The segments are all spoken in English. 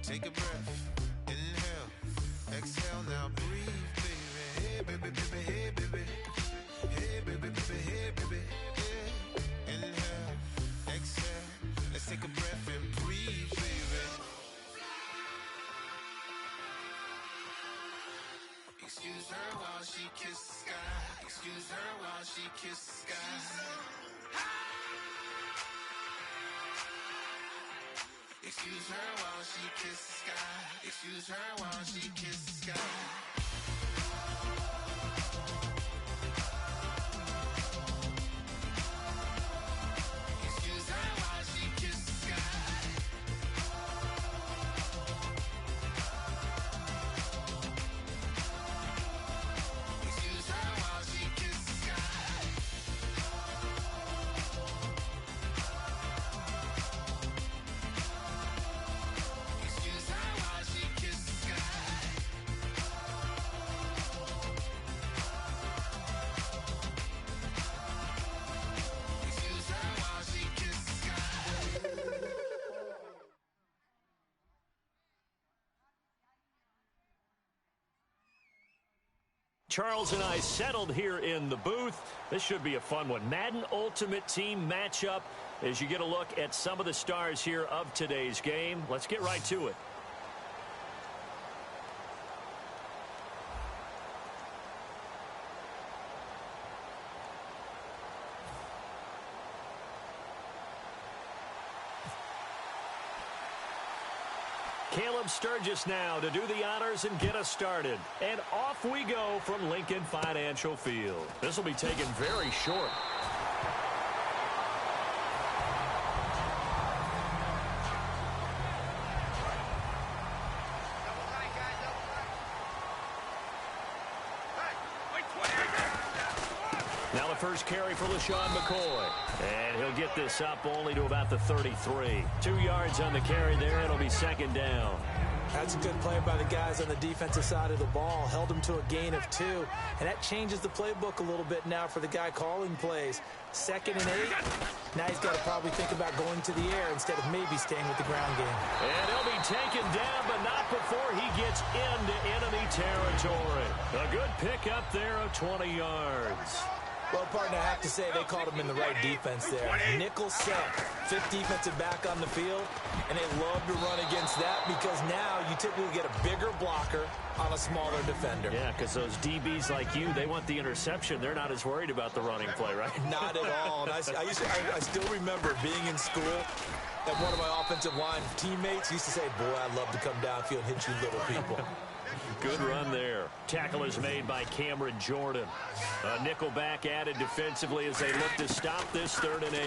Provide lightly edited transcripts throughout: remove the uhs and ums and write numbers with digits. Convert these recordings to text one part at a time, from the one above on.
Take a breath, inhale, exhale, now breathe, baby. Hey, baby, baby, hey, baby. Hey, baby, baby, hey, baby. Hey. Inhale, exhale, let's take a breath and breathe, baby. Excuse her while she kisses the sky. Excuse her while she kisses the sky. Excuse her while she kisses the sky. Excuse her while she kisses the sky. Excuse her while she kisses the sky. Excuse her while she kisses the sky. Excuse her while she kisses the sky. Excuse her while she kisses the sky. Charles and I settled here in the booth. This should be a fun one. Madden Ultimate Team matchup as you get a look at some of the stars here of today's game. Let's get right to it. Caleb Sturgis now to do the honors and get us started. And off we go from Lincoln Financial Field. This will be taken very short. Now the first carry for LaShawn McCoy. And he'll get this up only to about the 33. 2 yards on the carry there. It'll be second down. That's a good play by the guys on the defensive side of the ball. Held him to a gain of 2. And that changes the playbook a little bit now for the guy calling plays. 2nd and 8. Now he's got to probably think about going to the air instead of maybe staying with the ground game. And he'll be taken down, but not before he gets into enemy territory. A good pickup there of 20 yards. Well, partner, I have to say they called him in the right defense there. Nickel set, 5th defensive back on the field, and they love to run against that because now you typically get a bigger blocker on a smaller defender. Yeah, because those DBs like you, they want the interception. They're not as worried about the running play, right? Not at all. And I still remember being in school, and one of my offensive line teammates used to say, boy, I'd love to come downfield and hit you little people. Good run there. Tackle is made by Cameron Jordan. A nickel back added defensively as they look to stop this 3rd and 8.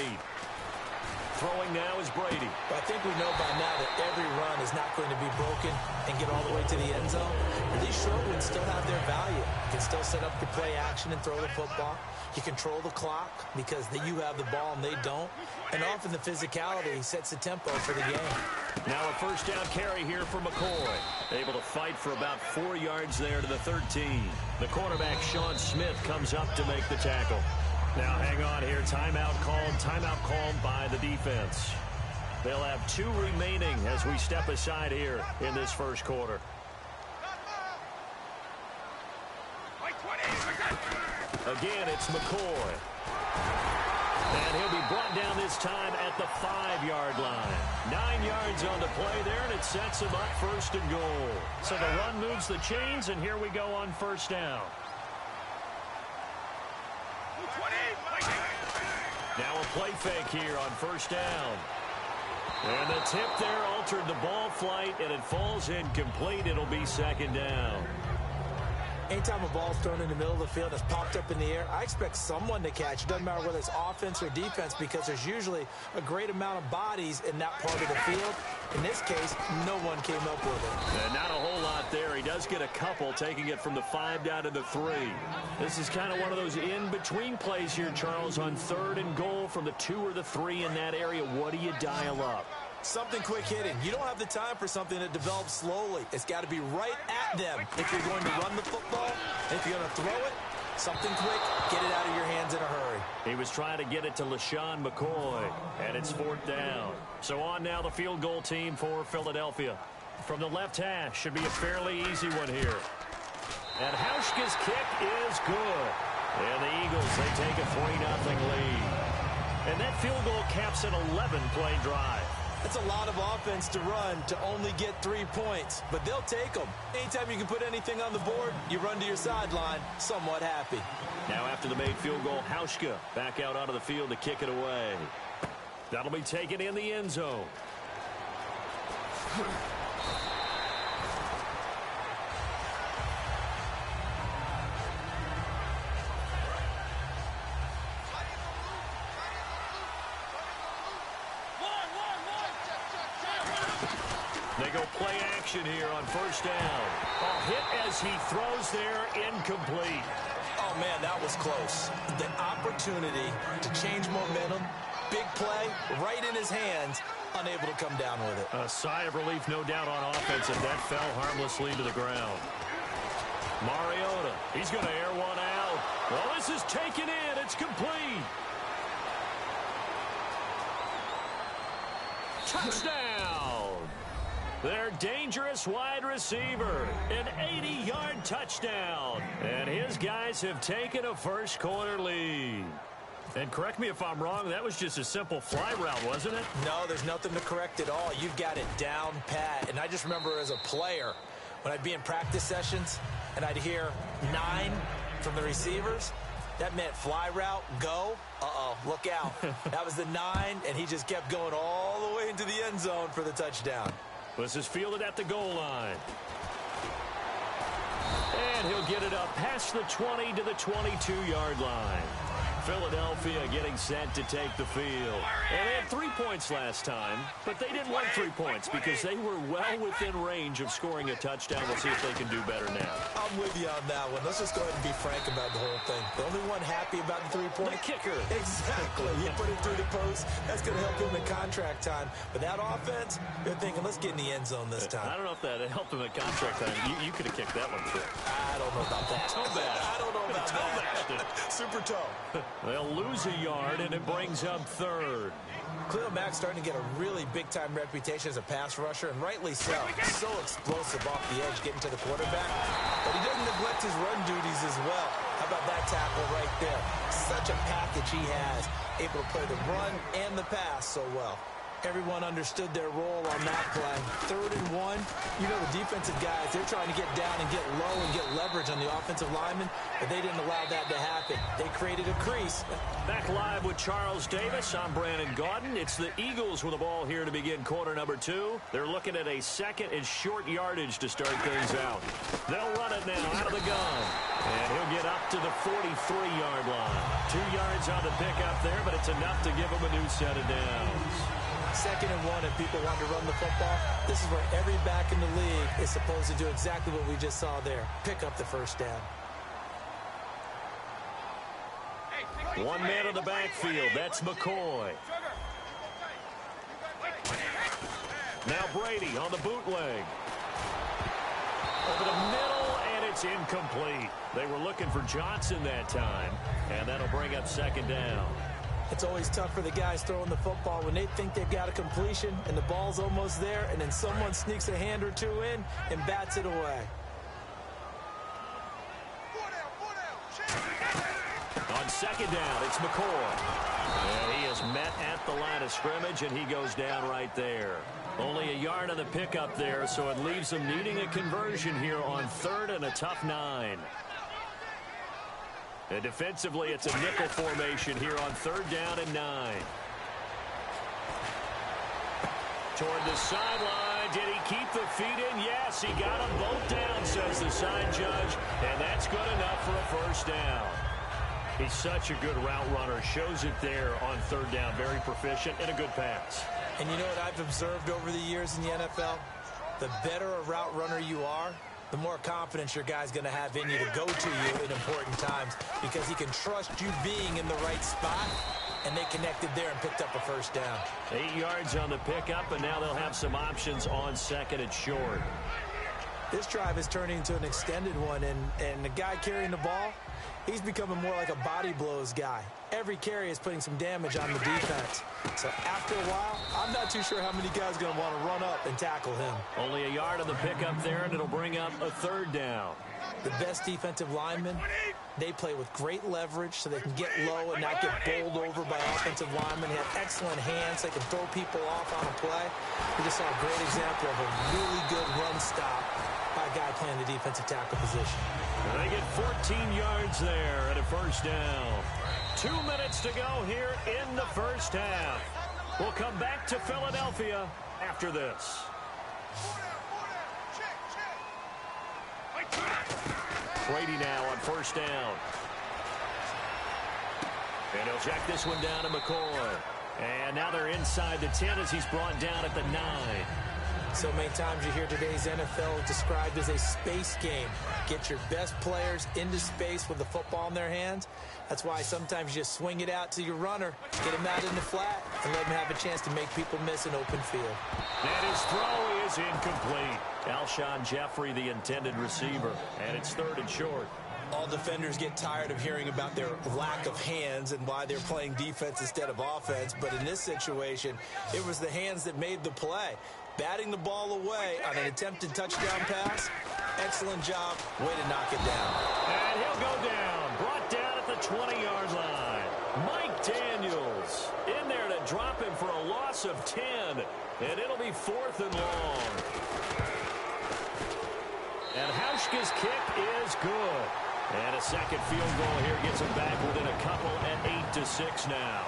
Throwing now is Brady. But I think we know by now that every run is not going to be broken and get all the way to the end zone. And these short ones still have their value. You can still set up your play action and throw the football. You control the clock because you have the ball and they don't. And often the physicality sets the tempo for the game. Now a first down carry here for McCoy. Able to fight for about 4 yards there to the 13. The quarterback, Sean Smith, comes up to make the tackle. Now hang on here. Timeout called by the defense. They'll have 2 remaining as we step aside here in this first quarter. Again, it's McCoy. And he'll be brought down this time at the 5-yard line. 9 yards on the play there, and it sets him up 1st and goal. So the run moves the chains, and here we go on first down. Now a play fake here on first down. And the tip there altered the ball flight, and it falls incomplete. It'll be 2nd down. Anytime a ball's thrown in the middle of the field that's popped up in the air, I expect someone to catch. It doesn't matter whether it's offense or defense because there's usually a great amount of bodies in that part of the field. In this case, no one came up with it. And not a whole lot there. He does get a couple, taking it from the 5 down to the 3. This is kind of one of those in-between plays here, Charles, on 3rd and goal from the 2 or the 3 in that area. What do you dial up? Something quick hitting. You don't have the time for something that develops slowly. It's got to be right at them if you're going to run the football. And if you're going to throw it, something quick, get it out of your hands in a hurry. He was trying to get it to LaShawn McCoy, and it's 4th down. So on now the field goal team for Philadelphia. From the left hash, should be a fairly easy one here. And Hauschka's kick is good. And the Eagles, they take a 3-0 lead. And that field goal caps an 11-play drive. That's a lot of offense to run to only get 3 points, but they'll take them. Anytime you can put anything on the board, you run to your sideline somewhat happy. Now after the made field goal, Hauschka back out onto the field to kick it away. That'll be taken in the end zone. They go play action here on first down. A hit as he throws there, incomplete. Oh, man, that was close. The opportunity to change momentum, big play, right in his hands, unable to come down with it. A sigh of relief, no doubt, on offense, and that fell harmlessly to the ground. Mariota, he's going to air one out. Well, this is taken in. It's complete. Touchdown! Their dangerous wide receiver, an 80-yard touchdown. And his guys have taken a first-quarter lead. And correct me if I'm wrong, that was just a simple fly route, wasn't it? No, there's nothing to correct at all. You've got it down pat. And I just remember as a player, when I'd be in practice sessions and I'd hear 9 from the receivers, that meant fly route, go. Uh-oh, look out. That was the 9, and he just kept going all the way into the end zone for the touchdown. This is fielded at the goal line. And he'll get it up past the 20 to the 22-yard line. Philadelphia getting set to take the field. And they had 3 points last time, but they didn't want 3 points because they were well within range of scoring a touchdown. We'll see if they can do better now. I'm with you on that one. Let's just go ahead and be frank about the whole thing. The only one happy about the 3-point. The kicker. Exactly. You put it through the post. That's going to help him in contract time. But that offense, they're thinking, let's get in the end zone this time. I don't know if that helped him in contract time. You could have kicked that one through. I don't know about that. Toe bash. I don't know about toe that. Super toe. They'll lose a yard, and it brings up third. Khalil Mack's starting to get a really big-time reputation as a pass rusher, and rightly so. So explosive off the edge, getting to the quarterback. But he doesn't neglect his run duties as well. How about that tackle right there? Such a package he has, able to play the run and the pass so well. Everyone understood their role on that play. 3rd and 1. You know the defensive guys, they're trying to get down and get low and get leverage on the offensive linemen, but they didn't allow that to happen. They created a crease. Back live with Charles Davis. I'm Brandon Gaudin. It's the Eagles with the ball here to begin quarter number 2. They're looking at a second and short yardage to start things out. They'll run it now out of the gun. And he'll get up to the 43-yard line. 2 yards on the pickup there, but it's enough to give him a new set of downs. 2nd and 1, if people want to run the football, this is where every back in the league is supposed to do exactly what we just saw there. Pick up the first down. 1 man in the backfield. That's McCoy. Now Brady on the bootleg. Over the middle, and it's incomplete. They were looking for Johnson that time, and that'll bring up 2nd down. It's always tough for the guys throwing the football when they think they've got a completion and the ball's almost there, and then someone sneaks a hand or two in and bats it away. On 2nd down, it's McCoy. And he is met at the line of scrimmage, and he goes down right there. Only a yard on the pickup there, so it leaves them needing a conversion here on 3rd and a tough 9. And defensively, it's a nickel formation here on 3rd down and 9. Toward the sideline. Did he keep the feet in? Yes, he got them both down, says the side judge. And that's good enough for a first down. He's such a good route runner. Shows it there on 3rd down. Very proficient and a good pass. And you know what I've observed over the years in the NFL? The better a route runner you are, the more confidence your guy's going to have in you to go to you in important times, because he can trust you being in the right spot, and they connected there and picked up a first down. 8 yards on the pickup, and now they'll have some options on 2nd and short. This drive is turning into an extended one, and the guy carrying the ball, he's becoming more like a body blows guy. Every carry is putting some damage on the defense. So after a while, I'm not too sure how many guys are going to want to run up and tackle him. Only a yard on the pickup there, and it'll bring up a third down. The best defensive linemen, they play with great leverage so they can get low and not get bowled over by offensive linemen. They have excellent hands. They can throw people off on a play. We just saw a great example of a really good run stop by a guy playing the defensive tackle position. And they get 14 yards there and a first down. 2 minutes to go here in the first half. We'll come back to Philadelphia after this. Brady now on first down. And he'll check this one down to McCoy. And now they're inside the 10 as he's brought down at the 9. So many times you hear today's NFL described as a space game. Get your best players into space with the football in their hands. That's why sometimes you just swing it out to your runner, get him out in the flat, and let him have a chance to make people miss an open field. And his throw is incomplete. Alshon Jeffrey, the intended receiver, and it's 3rd and short. All defenders get tired of hearing about their lack of hands and why they're playing defense instead of offense. But in this situation, it was the hands that made the play. Batting the ball away on an attempted touchdown pass. Excellent job. Way to knock it down. And he'll go down. Brought down at the 20-yard line. Mike Daniels in there to drop him for a loss of 10. And it'll be 4th and long. And Hauschka's kick is good. And a second field goal here gets him back within a couple at 8-6 now.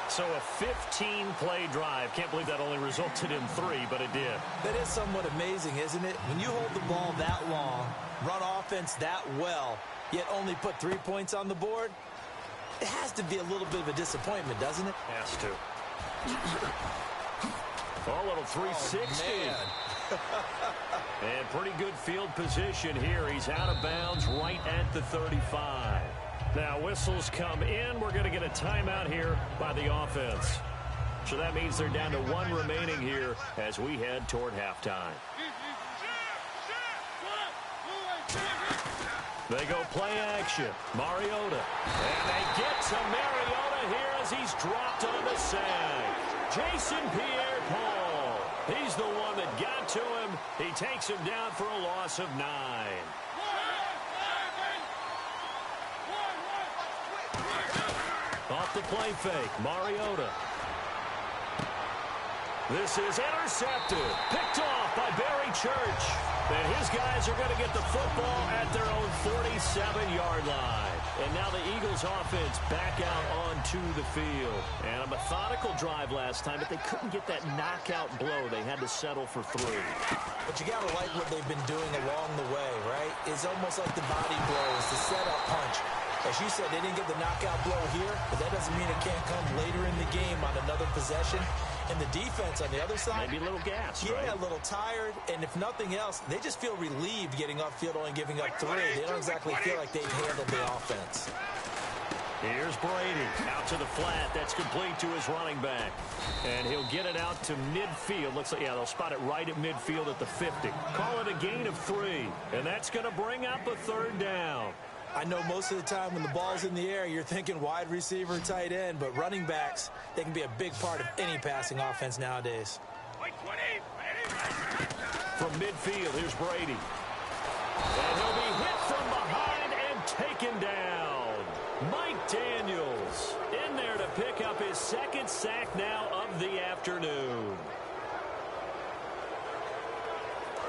So a 15-play drive. Can't believe that only resulted in 3, but it did. That is somewhat amazing, isn't it? When you hold the ball that long, run offense that well, yet only put 3 points on the board, it has to be a little bit of a disappointment, doesn't it? Has to. A little 360. Oh, and pretty good field position here. He's out of bounds right at the 35. Now whistles come in. We're going to get a timeout here by the offense. So that means they're down to 1 remaining here as we head toward halftime. They go play action. Mariota. And they get to Mariota here as he's dropped on the sack. Jason Pierre-Paul. He's the one that got to him. He takes him down for a loss of 9. Off the play fake, Mariota. This is intercepted. Picked off by Barry Church. And his guys are going to get the football at their own 47-yard line. And now the Eagles offense back out onto the field. And a methodical drive last time, but they couldn't get that knockout blow. They had to settle for 3. But you got to like what they've been doing along the way, right? It's almost like the body blows, the setup punch. As you said, they didn't get the knockout blow here, but that doesn't mean it can't come later in the game on another possession. And the defense on the other side, maybe a little gas, yeah, right? A little tired. And if nothing else, they just feel relieved getting upfield, only giving up 3. They don't exactly feel like they've handled the offense. Here's Brady out to the flat. That's complete to his running back. And he'll get it out to midfield. Looks like, yeah, they'll spot it right at midfield at the 50. Call it a gain of 3. And that's going to bring up a 3rd down. I know most of the time when the ball's in the air, you're thinking wide receiver, tight end, but running backs, they can be a big part of any passing offense nowadays. From midfield, here's Brady. And he'll be hit from behind and taken down. Mike Daniels in there to pick up his 2nd sack now of the afternoon.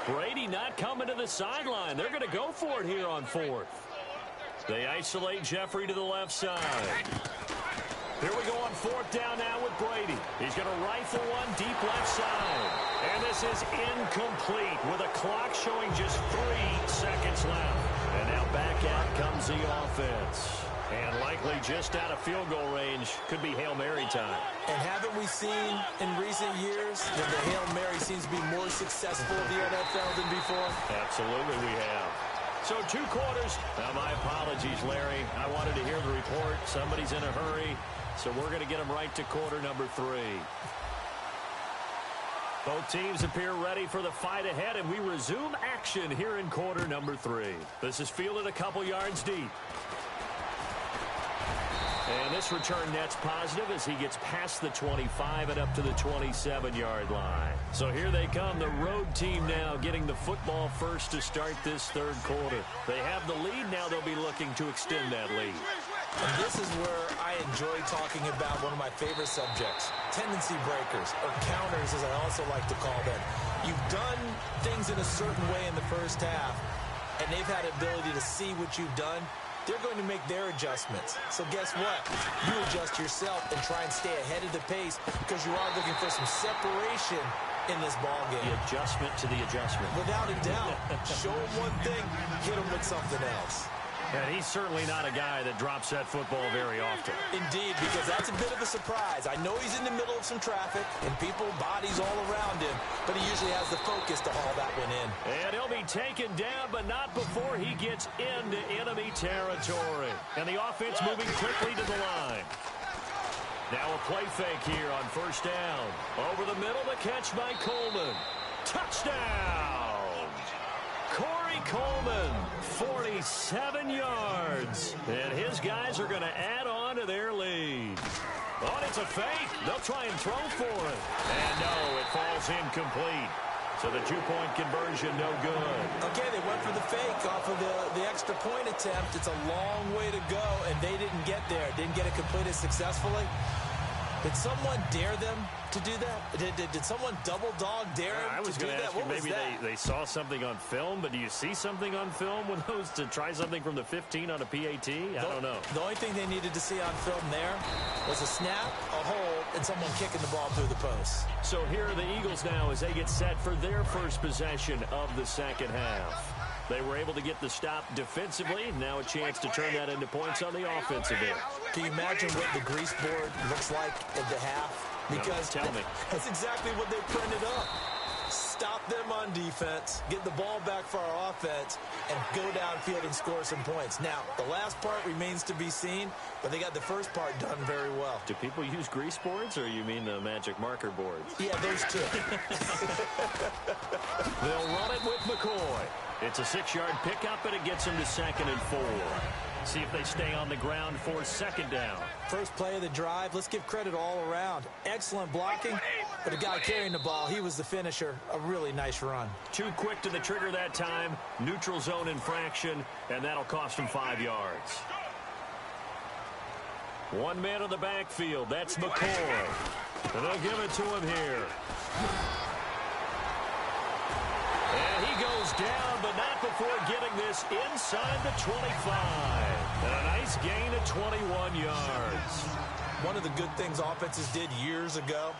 Brady not coming to the sideline. They're going to go for it here on 4th. They isolate Jeffrey to the left side. Here we go on 4th down now with Brady. He's going to rifle one deep left side. And this is incomplete with a clock showing just 3 seconds left. And now back out comes the offense. And likely just out of field goal range. Could be Hail Mary time. And haven't we seen in recent years that the Hail Mary seems to be more successful in the NFL than before? Absolutely we have. So 2 quarters. Now, my apologies, Larry. I wanted to hear the report. Somebody's in a hurry. So we're going to get them right to quarter number 3. Both teams appear ready for the fight ahead, and we resume action here in quarter number 3. This is fielded a couple yards deep. And this return net's positive as he gets past the 25 and up to the 27-yard line. So here they come, the road team now getting the football first to start this third quarter. They have the lead. Now they'll be looking to extend that lead. And this is where I enjoy talking about one of my favorite subjects, tendency breakers, or counters as I also like to call them. You've done things in a certain way in the first half, and they've had ability to see what you've done. They're going to make their adjustments. So guess what? You adjust yourself and try and stay ahead of the pace because you are looking for some separation in this ball game. The adjustment to the adjustment. Without a doubt. Show them one thing, hit them with something else. And he's certainly not a guy that drops that football very often. Indeed, because that's a bit of a surprise. I know he's in the middle of some traffic and people, bodies all around him, but he usually has the focus to haul that one in. And he'll be taken down, but not before he gets into enemy territory. And the offense moving quickly to the line. Now a play fake here on first down. Over the middle, the catch by Coleman. Touchdown! Corey Coleman, 47 yards. And his guys are going to add on to their lead. Oh, it's a fake. They'll try and throw for it. And no, it falls incomplete. So the two-point conversion, no good. Okay, they went for the fake off of the extra point attempt. It's a long way to go, and they didn't get there. Didn't get it completed successfully. Did someone dare them to do that? Did someone double-dog dare them to do that? I was going to ask you, maybe they saw something on film, but do you see something on film with those to try something from the 15 on a PAT? I don't know. The only thing they needed to see on film there was a snap, a hold, and someone kicking the ball through the post. So here are the Eagles now as they get set for their first possession of the second half. They were able to get the stop defensively. Now a chance to turn that into points on the offensive end. Can you imagine what the grease board looks like at the half? Because no, tell me. That's exactly what they printed up. Stop them on defense, get the ball back for our offense, and go downfield and score some points. Now, the last part remains to be seen, but they got the first part done very well. Do people use grease boards, or you mean the magic marker boards? Yeah, those two. They'll run it with McCoy. It's a 6-yard pickup, and it gets them to 2nd and 4. See if they stay on the ground for second down. First play of the drive. Let's give credit all around. Excellent blocking, but the guy carrying the ball, he was the finisher. A really nice run. Too quick to the trigger that time. Neutral zone infraction, and that'll cost him 5 yards. One man in the backfield. That's McCoy. And they'll give it to him here. And he goes down, but not before getting this inside the 25. And a nice gain of 21 yards. One of the good things offenses did years ago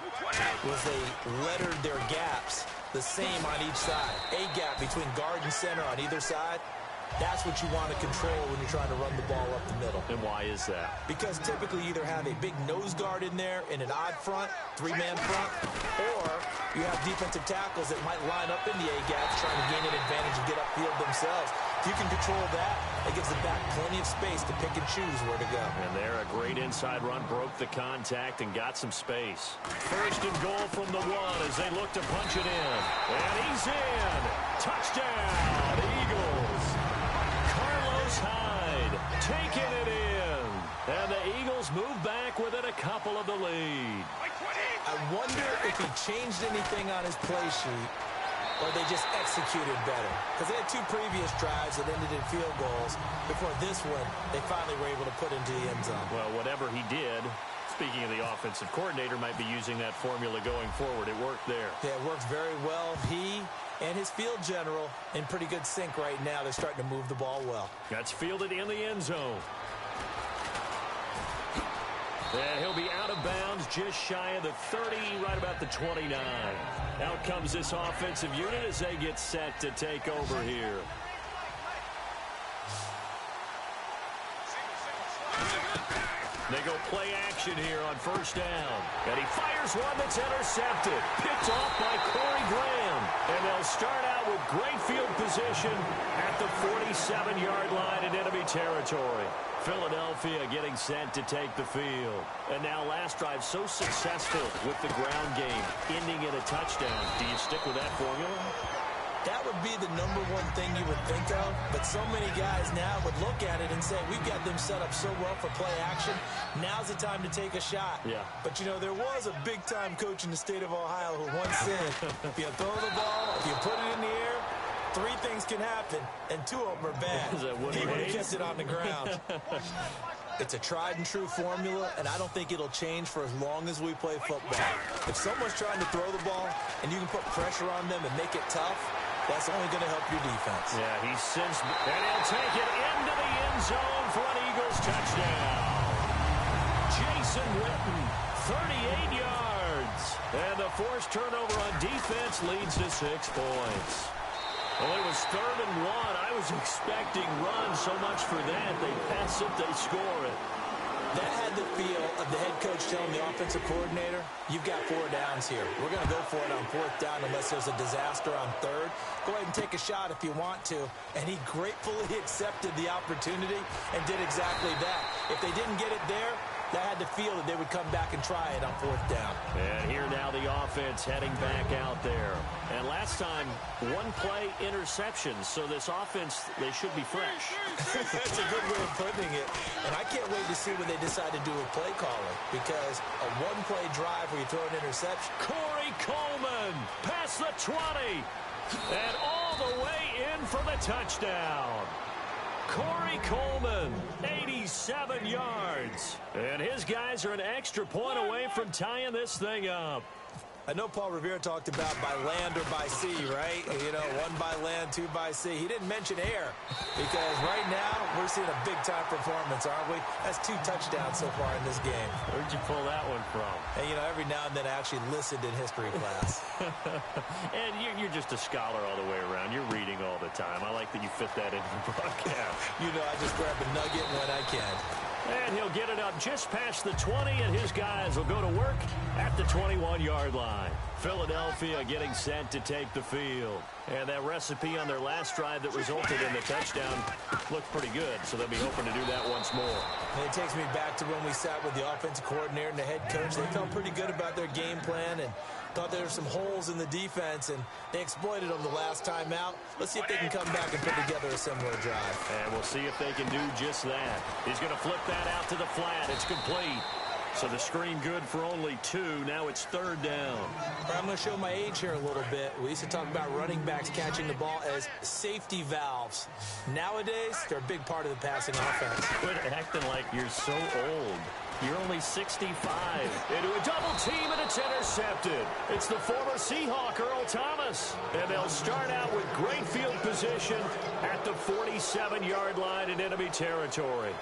was they lettered their gaps the same on each side. A gap between guard and center on either side. That's what you want to control when you're trying to run the ball up the middle. And why is that? Because typically you either have a big nose guard in there in an odd front, 3-man front, or you have defensive tackles that might line up in the A-gaps trying to gain an advantage and get upfield themselves. If you can control that, it gives the back plenty of space to pick and choose where to go. And there, a great inside run, broke the contact and got some space. First and goal from the 1 as they look to punch it in. And he's in. Touchdown, Eagles. Hyde taking it in. And the Eagles move back within a couple of the lead. I wonder if he changed anything on his play sheet or they just executed better. Because they had 2 previous drives that ended in field goals. Before this one, they finally were able to put into the end zone. Well, whatever he did, speaking of the offensive coordinator, might be using that formula going forward. It worked there. Yeah, it worked very well. He and his field general in pretty good sync right now. They're starting to move the ball well. That's fielded in the end zone. And he'll be out of bounds just shy of the 30, right about the 29. Out comes this offensive unit as they get set to take over here. They go play action here on first down. And he fires one that's intercepted. Picked off by Corey Graham. And they'll start out with great field position at the 47-yard line in enemy territory. Philadelphia getting set to take the field. And now last drive so successful with the ground game, ending in a touchdown. Do you stick with that formula? That would be the #1 thing you would think of, but so many guys now would look at it and say, we've got them set up so well for play action. Now's the time to take a shot. Yeah. But, you know, there was a big-time coach in the state of Ohio who once said, if you throw the ball, if you put it in the air, 3 things can happen, and 2 of them are bad. Is that what he would have kept it on the ground. It's a tried-and-true formula, and I don't think it'll change for as long as we play football. If someone's trying to throw the ball and you can put pressure on them and make it tough, that's only going to help your defense. Yeah, he's sensed, and he'll take it into the end zone for an Eagles touchdown. Jason Witten, 38 yards. And the forced turnover on defense leads to 6 points. Well, it was 3rd and 1. I was expecting runs, so much for that. They pass it, they score it. That had the feel of the head coach telling the offensive coordinator, you've got 4 downs here. We're going to go for it on 4th down unless there's a disaster on 3rd. Go ahead and take a shot if you want to. And he gratefully accepted the opportunity and did exactly that. If they didn't get it there, that had the feel that they would come back and try it on 4th down. And here now the offense heading back out there. And last time, 1-play interception. So this offense, they should be fresh. That's a good way of putting it. And I can't wait to see what they decide to do with play calling. Because a 1-play drive where you throw an interception. Corey Coleman past the 20. And all the way in for the touchdown. Corey Coleman, 87 yards. And his guys are an extra point away from tying this thing up. I know Paul Revere talked about by land or by sea, right? You know, 1 by land, 2 by sea. He didn't mention air because right now we're seeing a big-time performance, aren't we? That's 2 touchdowns so far in this game. Where'd you pull that one from? And, you know, every now and then I actually listened in history class. And you're just a scholar all the way around. You're reading all the time. I like that you fit that into the broadcast. You know, I just grab a nugget when I can. And he'll get it up just past the 20, and his guys will go to work at the 21-yard line. Philadelphia getting set to take the field. And that recipe on their last drive that resulted in the touchdown looked pretty good, so they'll be hoping to do that once more. And it takes me back to when we sat with the offensive coordinator and the head coach. They felt pretty good about their game plan and thought there were some holes in the defense, and they exploited them the last time out. Let's see if they can come back and put together a similar drive. And we'll see if they can do just that. He's going to flip that out to the flat. It's complete. So the screen good for only 2. Now it's 3rd down. I'm going to show my age here a little bit. We used to talk about running backs catching the ball as safety valves. Nowadays, they're a big part of the passing offense. Quit acting like you're so old. You're only 65. Into a double team, and it's intercepted. It's the former Seahawk, Earl Thomas. And they'll start out with great field position at the 47-yard line in enemy territory.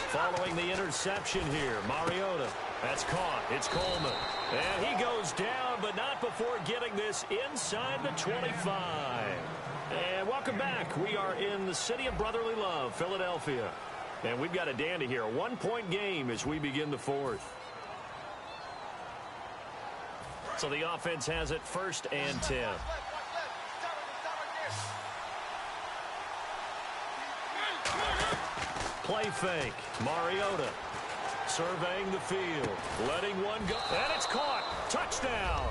Following the interception here, Mariota. That's caught. It's Coleman. And he goes down, but not before getting this inside the 25. And welcome back. We are in the city of brotherly love, Philadelphia. And we've got a dandy here. A 1-point game as we begin the 4th. So the offense has it 1st and 10. Play fake. Mariota surveying the field. Letting one go. And it's caught. Touchdown.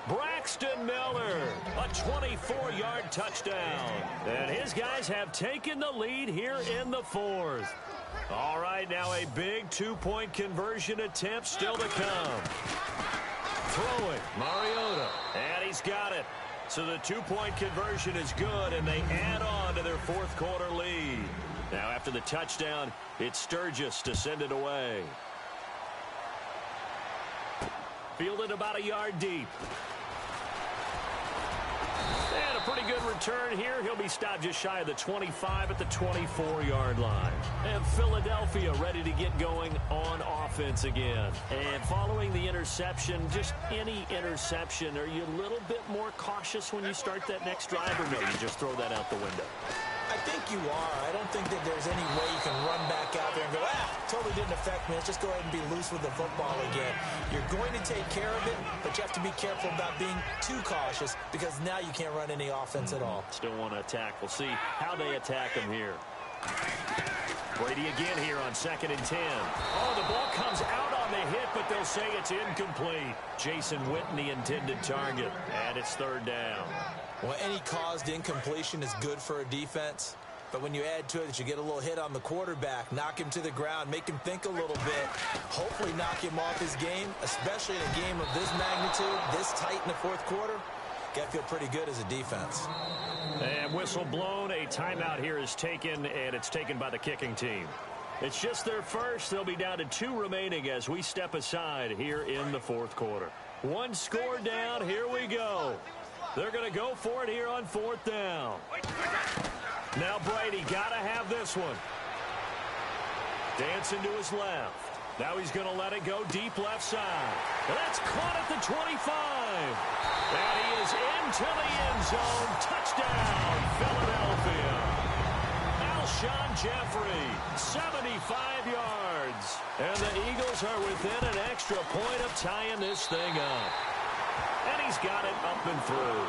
Braxton Miller. A 24-yard touchdown. And his guys have taken the lead here in the 4th. All right, now a big 2-point conversion attempt still to come. Throwing. Mariota. And he's got it. So the 2-point conversion is good, and they add on to their 4th quarter lead. Now, after the touchdown, it's Sturgis to send it away. Fielded about a yard deep. And a pretty good return here. He'll be stopped just shy of the 25 at the 24-yard line. And Philadelphia ready to get going on offense again. And following the interception, just any interception, are you a little bit more cautious when you start that next drive, or no, you just throw that out the window? I think you are. I don't think that there's any way you can run back out there and go, totally didn't affect me. Let's just go ahead and be loose with the football again. You're going to take care of it, but you have to be careful about being too cautious because now you can't run any offense at all. Still want to attack. We'll see how they attack him here. Brady again here on 2nd and 10. Oh, the ball comes out on the hit, but they'll say it's incomplete. Jason Witten, the intended target, and it's third down. Well, any caused incompletion is good for a defense. But when you add to it that you get a little hit on the quarterback, knock him to the ground, make him think a little bit, hopefully knock him off his game, especially in a game of this magnitude, this tight in the fourth quarter, got to feel pretty good as a defense. And whistle blown, a timeout here is taken, and it's taken by the kicking team. It's just their first. They'll be down to 2 remaining as we step aside here in the fourth quarter. 1 score down. Here we go. They're going to go for it here on 4th down. Now Brady got to have this one. Dancing to his left. Now he's going to let it go deep left side. And that's caught at the 25. And he is into the end zone. Touchdown, Philadelphia. Alshon Jeffrey, 75 yards. And the Eagles are within an extra point of tying this thing up. And he's got it up and through.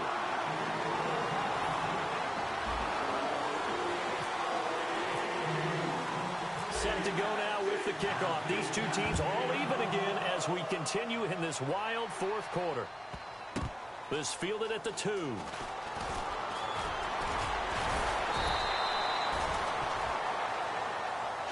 Set to go now with the kickoff. These two teams all even again as we continue in this wild fourth quarter. This fielded at the 2.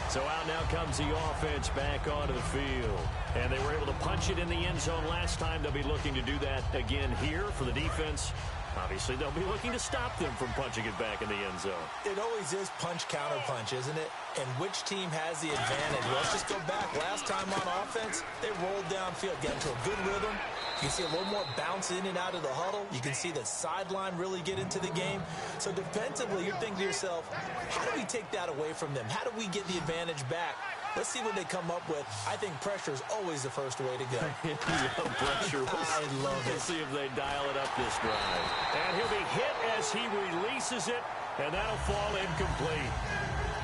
So out now comes the offense back onto the field. And they were able to punch it in the end zone last time. They'll be looking to do that again here for the defense. Obviously, they'll be looking to stop them from punching it back in the end zone. It always is punch-counter-punch, isn't it? And which team has the advantage? Let's just go back. Last time on offense, they rolled downfield, got into a good rhythm. You can see a little more bounce in and out of the huddle. You can see the sideline really get into the game. So defensively, you're thinking to yourself, how do we take that away from them? How do we get the advantage back? Let's see what they come up with. I think pressure is always the first way to go. Pressure. I love it. Let's see if they dial it up this drive. And he'll be hit as he releases it, and that'll fall incomplete.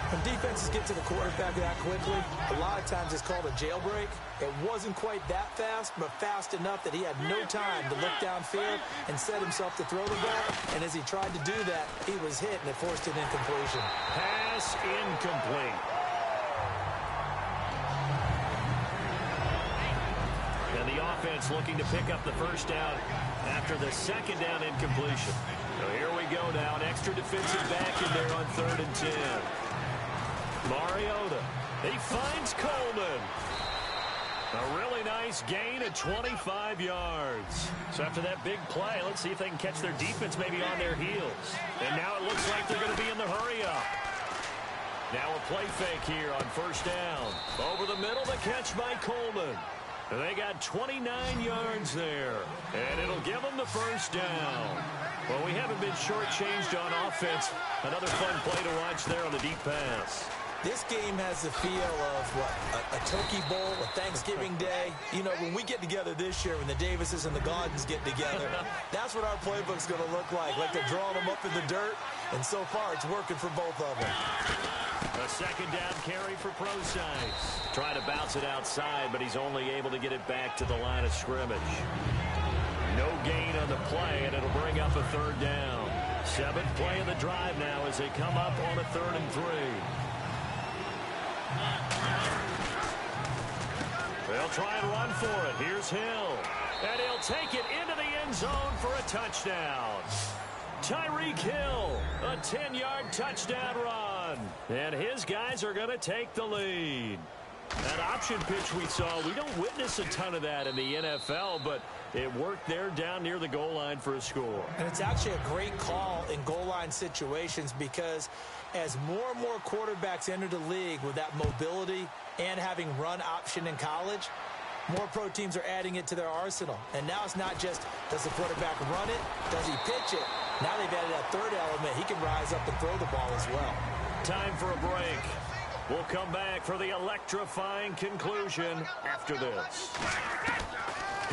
When defenses get to the quarterback that quickly, a lot of times it's called a jailbreak. It wasn't quite that fast, but fast enough that he had no time to look downfield and set himself to throw the ball. And as he tried to do that, he was hit, and it forced an incompletion. Pass incomplete. And the offense looking to pick up the first down after the second down incompletion. So here we go now. An extra defensive back in there on 3rd and 10. Mariota. He finds Coleman. A really nice gain of 25 yards. So after that big play, let's see if they can catch their defense maybe on their heels. And now it looks like they're going to be in the hurry up. Now a play fake here on 1st down. Over the middle, the catch by Coleman. And they got 29 yards there. And it'll give them the first down. Well, we haven't been shortchanged on offense. Another fun play to watch there on the deep pass. This game has the feel of, a Turkey Bowl, a Thanksgiving Day. You know, when we get together this year, when the Davises and the Gaudens get together, that's what our playbook's going to look like. Like they're drawing them up in the dirt, and so far it's working for both of them. A second down carry for Procise. Trying to bounce it outside, but he's only able to get it back to the line of scrimmage. No gain on the play, and it'll bring up a 3rd down. 7th play of the drive now as they come up on a 3rd and 3. They'll try and run for it. Here's Hill. And he'll take it into the end zone for a touchdown. Tyreek Hill, a 10-yard touchdown run. And his guys are going to take the lead. That option pitch we saw, we don't witness a ton of that in the NFL, but it worked there down near the goal line for a score. And it's actually a great call in goal line situations because as more and more quarterbacks enter the league with that mobility and having run option in college, more pro teams are adding it to their arsenal. And now it's not just, does the quarterback run it? Does he pitch it? Now they've added that 3rd element. He can rise up and throw the ball as well. Time for a break. We'll come back for the electrifying conclusion after this.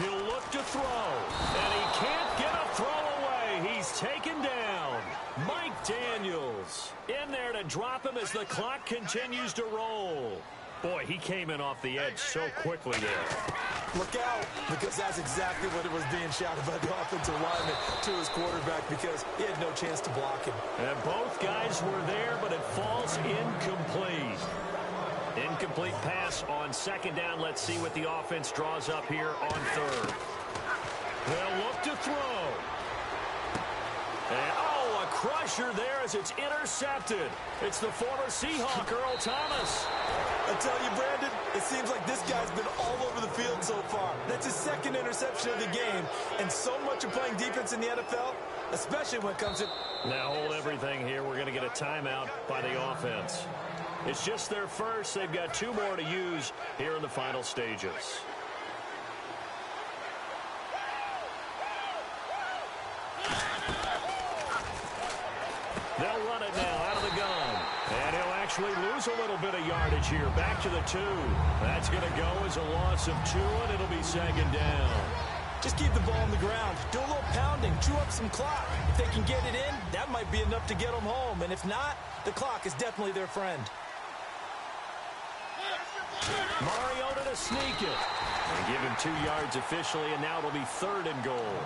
He'll look to throw, and he can't get a throw away. He's taken down. Mike Daniels in there to drop him as the clock continues to roll. Boy, he came in off the edge so quickly there. Look out, because that's exactly what it was being shouted by the offensive lineman to his quarterback because he had no chance to block him. And both guys were there, but it falls incomplete. Incomplete pass on second down. Let's see what the offense draws up here on third. They'll look to throw. And, a crusher there as it's intercepted. It's the former Seahawk, Earl Thomas. I tell you, Brandon, it seems like this guy's been all over the field so far. That's his second interception of the game. And so much of playing defense in the NFL, especially when it comes to... Now hold everything here. We're going to get a timeout by the offense. It's just their first. They've got 2 more to use here in the final stages. They'll run it now out of the gun. And he'll actually lose a little bit of yardage here. Back to the 2. That's going to go as a loss of 2, and it'll be second down. Just keep the ball on the ground. Do a little pounding. Chew up some clock. If they can get it in, that might be enough to get them home. And if not, the clock is definitely their friend. Mariota to sneak it. And give him 2 yards officially, and now it'll be 3rd and goal.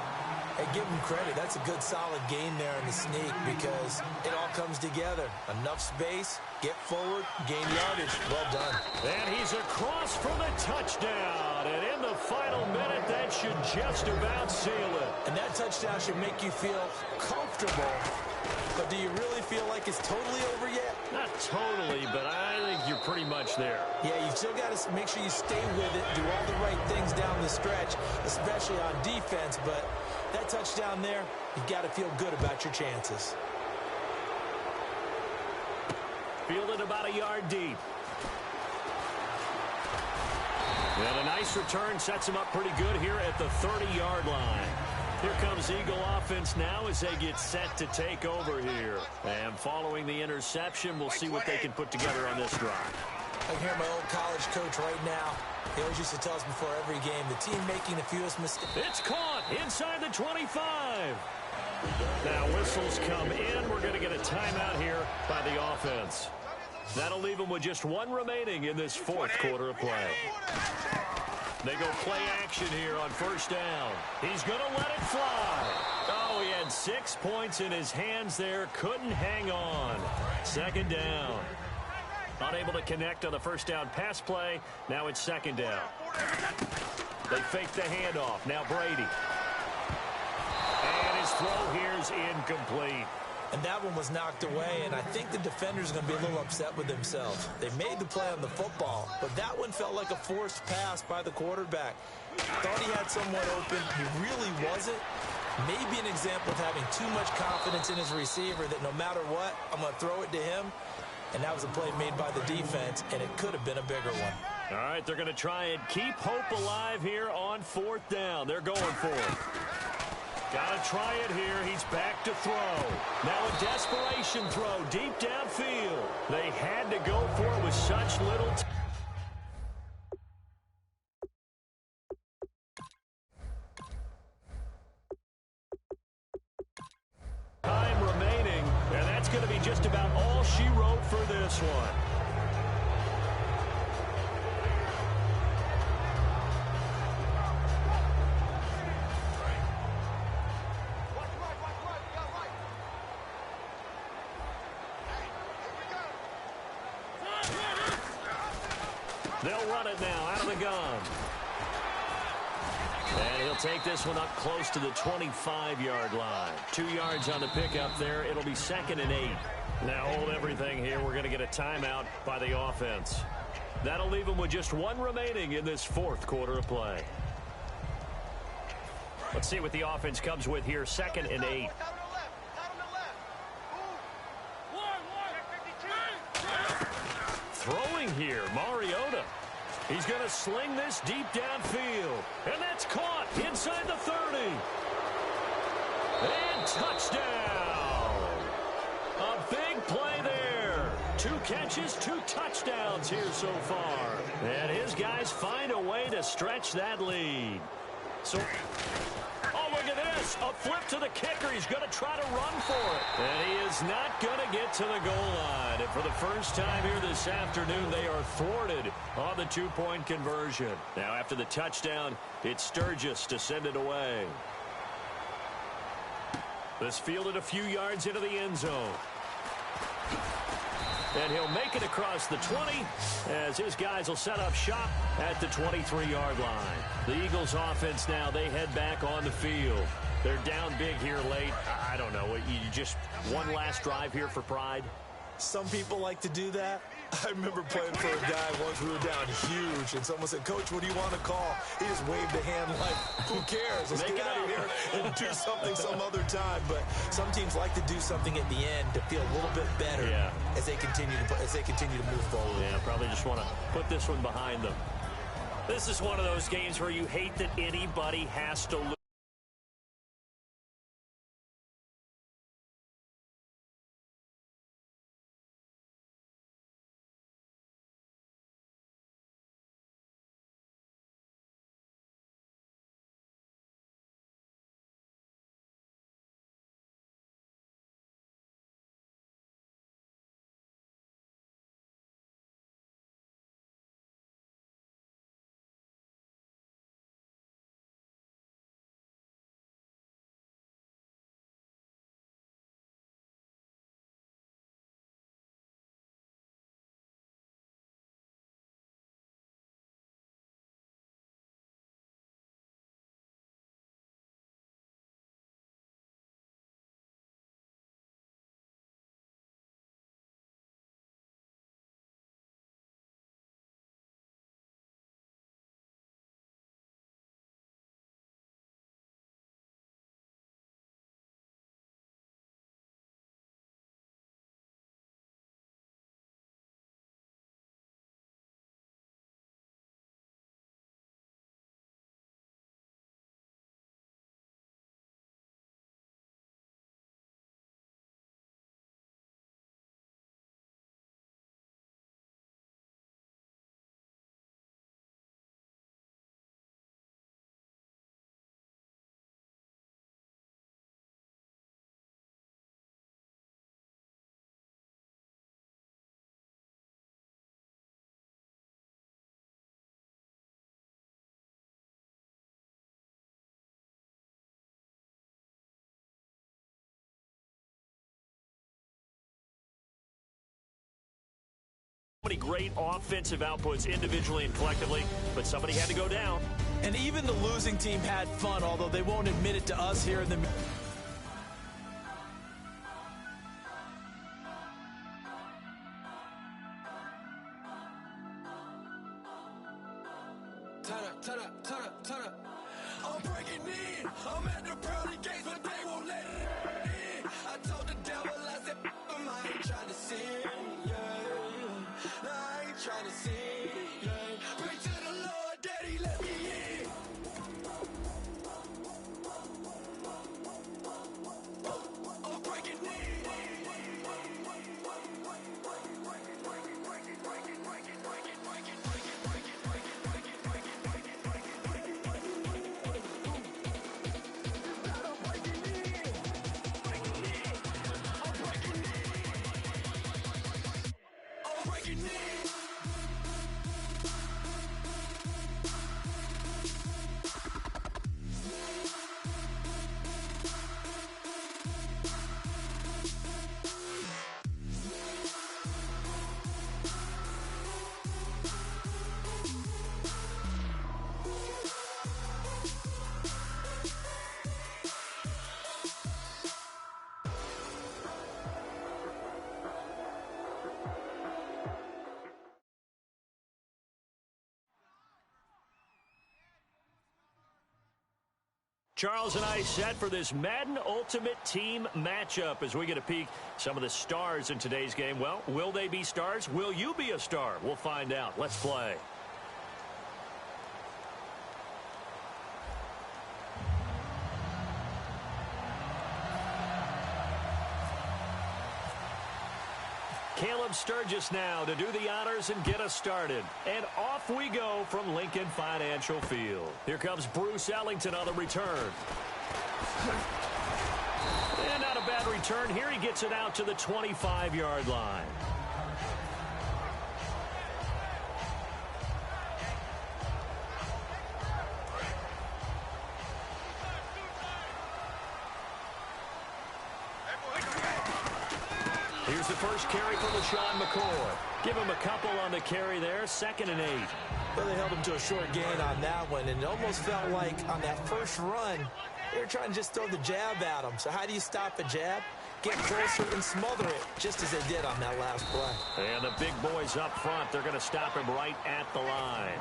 Hey, give him credit. That's a good, solid game there in the sneak because it all comes together. Enough space, get forward, gain yardage. Well done. And he's across for the touchdown. And in the final minute, that should just about seal it. And that touchdown should make you feel comfortable. But do you really feel like it's totally over yet? Not totally, but I think you're pretty much there. Yeah, you've still got to make sure you stay with it, do all the right things down the stretch, especially on defense. But that touchdown there, you've got to feel good about your chances. Fielded about a yard deep. And a nice return sets him up pretty good here at the 30-yard line. Here comes Eagle offense now as they get set to take over here. And following the interception, we'll see what they can put together on this drive. I can hear my old college coach right now. He always used to tell us before every game, the team making the fewest mistakes. It's caught inside the 25. Now whistles come in. We're going to get a timeout here by the offense. That'll leave them with just 1 remaining in this 4th quarter of play. They go play action here on first down. He's going to let it fly. Oh, he had 6 points in his hands there. Couldn't hang on. Second down. Unable to connect on the first down pass play. Now it's second down. They fake the handoff. Now Brady. And his throw here is incomplete. And that one was knocked away, and I think the defender's going to be a little upset with himself. They made the play on the football, but that one felt like a forced pass by the quarterback. Thought he had someone open. He really wasn't. Maybe an example of having too much confidence in his receiver that no matter what, I'm going to throw it to him. And that was a play made by the defense, and it could have been a bigger one. All right, they're going to try and keep hope alive here on 4th down. They're going for it. Got to try it here. He's back to throw. Now a desperation throw deep downfield. They had to go for it with such little time remaining, and that's going to be just about all she wrote for this one. They'll run it now out of the gun. And he'll take this one up close to the 25-yard line. 2 yards on the pickup there. It'll be 2nd and 8. Now hold everything here. We're going to get a timeout by the offense. That'll leave them with just 1 remaining in this 4th quarter of play. Let's see what the offense comes with here. 2nd and 8. Throwing here, Mariota. He's going to sling this deep downfield. And that's caught inside the 30. And touchdown. A big play there. 2 catches, 2 touchdowns here so far. And his guys find a way to stretch that lead. So, oh, look at this. A flip to the kicker. He's going to try to run for it. And he is not going to get to the goal line. And for the first time here this afternoon, they are thwarted on the 2-point conversion. Now, after the touchdown, it's Sturgis to send it away. This fielded a few yards into the end zone. And he'll make it across the 20 as his guys will set up shop at the 23-yard line. The Eagles offense now, they head back on the field. They're down big here late. I don't know. You just one last drive here for pride? Some people like to do that. I remember playing for a guy once. We were down huge, and someone said, "Coach, what do you want to call?" He just waved a hand like, who cares? Let's get out of here and do something some other time. But some teams like to do something at the end to feel a little bit better as they continue to move forward. Yeah, probably just want to put this one behind them. This is one of those games where you hate that anybody has to lose. Many great offensive outputs individually and collectively, but somebody had to go down. And even the losing team had fun, although they won't admit it to us here in the... Turn up. I'm breaking in. I'm at the pearly gates, but they won't let it in. I told the devil, I said, I ain't trying to sin, yeah. No, I ain't trying to sin, yeah. Pray to the Lord that he let me in. I'm breaking in. Charles and I set for this Madden Ultimate Team matchup as we get a peek some of the stars in today's game. Well, will they be stars? Will you be a star? We'll find out. Let's play. Caleb Sturgis now to do the honors and get us started. And off we go from Lincoln Financial Field. Here comes Bruce Ellington on the return. And not a bad return here. He gets it out to the 25-yard line. Here's the first carry from LaShawn McCoy. Give him a couple on the carry there, 2nd and 8. Well, they held him to a short gain on that one, and it almost felt like on that first run, they were trying to just throw the jab at him. So how do you stop a jab? Get closer and smother it, just as they did on that last play. And the big boys up front, they're going to stop him right at the line.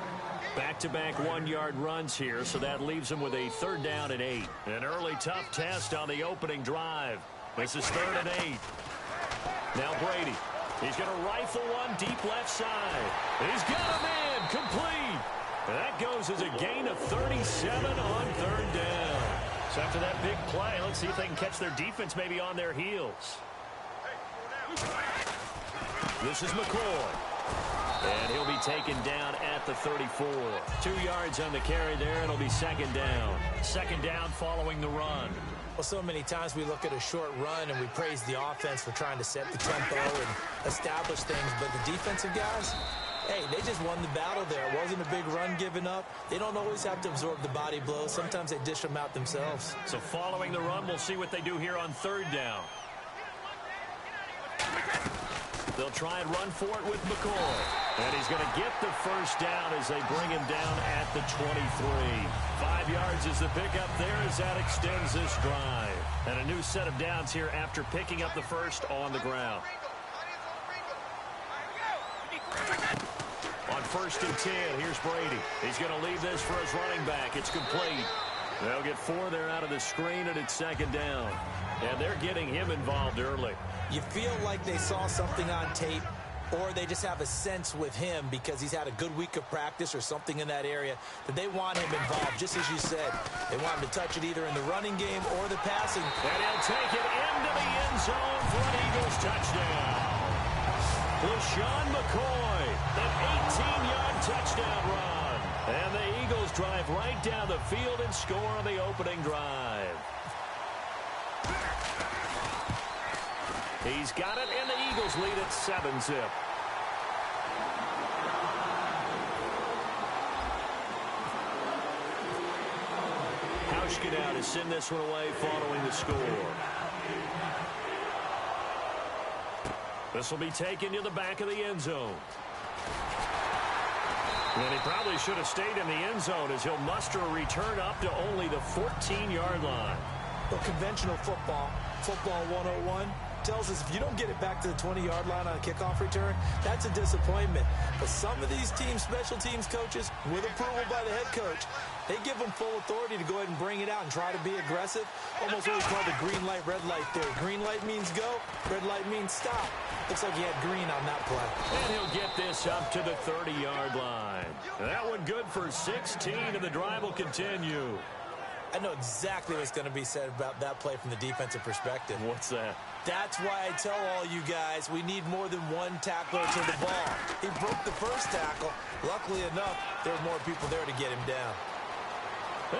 Back-to-back 1-yard runs here, so that leaves them with a 3rd down and 8. An early tough test on the opening drive. This is 3rd and 8. Now Brady. He's going to rifle one deep left side. He's got a man complete. That goes as a gain of 37 on 3rd down. So after that big play, let's see if they can catch their defense maybe on their heels. This is McCoy. And he'll be taken down at the 34. 2 yards on the carry there. It'll be 2nd down. 2nd down following the run. Well, so many times we look at a short run and we praise the offense for trying to set the tempo and establish things. But the defensive guys, hey, they just won the battle there. It wasn't a big run given up. They don't always have to absorb the body blows. Sometimes they dish them out themselves. So following the run, we'll see what they do here on 3rd down. They'll try and run for it with McCoy. And he's going to get the first down as they bring him down at the 23. 5 yards is the pickup there as that extends this drive. And a new set of downs here after picking up the first on the ground. On 1st and 10, here's Brady. He's going to leave this for his running back. It's complete. They'll get 4 there out of the screen, and it's 2nd down. And they're getting him involved early. You feel like they saw something on tape, or they just have a sense with him because he's had a good week of practice or something in that area that they want him involved, just as you said. They want him to touch it either in the running game or the passing. And he'll take it into the end zone for an Eagles touchdown. LaShawn McCoy, an 18-yard touchdown run. And the Eagles drive right down the field and score on the opening drive. He's got it, and the Eagles lead at 7-zip. Hauschka to send this one away following the score. This will be taken to the back of the end zone. And he probably should have stayed in the end zone as he'll muster a return up to only the 14-yard line. Well, conventional football 101, tells us if you don't get it back to the 20-yard line on a kickoff return, that's a disappointment. But some of these teams, special teams coaches, with approval by the head coach, they give them full authority to go ahead and bring it out and try to be aggressive. Almost what we call the green light, red light theory. Green light means go, red light means stop. Looks like he had green on that play. And he'll get this up to the 30-yard line. That one good for 16, and the drive will continue. I know exactly what's going to be said about that play from the defensive perspective. What's that? That's why I tell all you guys we need more than one tackler to the ball. He broke the first tackle. Luckily enough, there were more people there to get him down.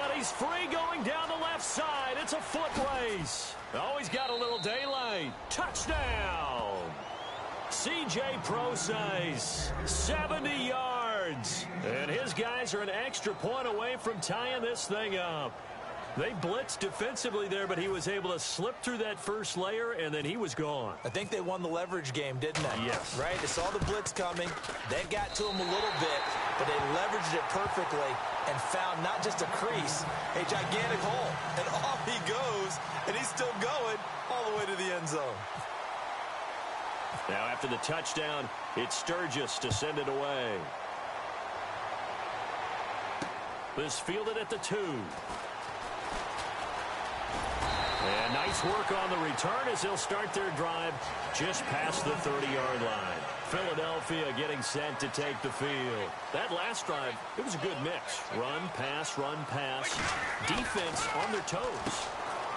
And he's free going down the left side. It's a foot race. Oh, he's got a little daylight. Touchdown. C.J. Procise, 70 yards. And his guys are an extra point away from tying this thing up. They blitzed defensively there, but he was able to slip through that first layer, and then he was gone. I think they won the leverage game, didn't they? Yes. Right? They saw the blitz coming. They got to him a little bit, but they leveraged it perfectly and found not just a crease, a gigantic hole. And off he goes, and he's still going all the way to the end zone. Now after the touchdown, it's Sturgis to send it away. This fielded at the 2. And nice work on the return as they'll start their drive just past the 30-yard line. Philadelphia getting set to take the field. That last drive, it was a good mix. Run, pass, defense on their toes.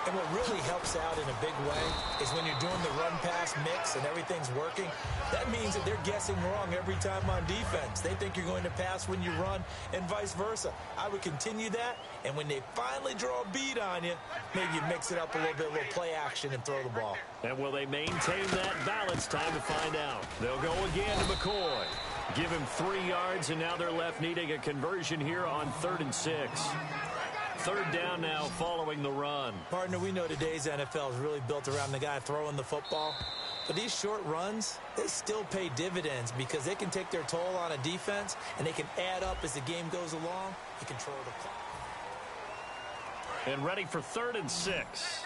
And what really helps out in a big way is when you're doing the run-pass mix and everything's working, that means that they're guessing wrong every time on defense. They think you're going to pass when you run and vice versa. I would continue that, and when they finally draw a beat on you, maybe you mix it up a little bit, a little play action and throw the ball. And will they maintain that balance? Time to find out. They'll go again to McCoy. Give him 3 yards, and now they're left needing a conversion here on 3rd and 6. 3rd down now following the run. Partner, we know today's NFL is really built around the guy throwing the football. But these short runs, they still pay dividends because they can take their toll on a defense, and they can add up as the game goes along. You control the clock. And ready for 3rd and 6.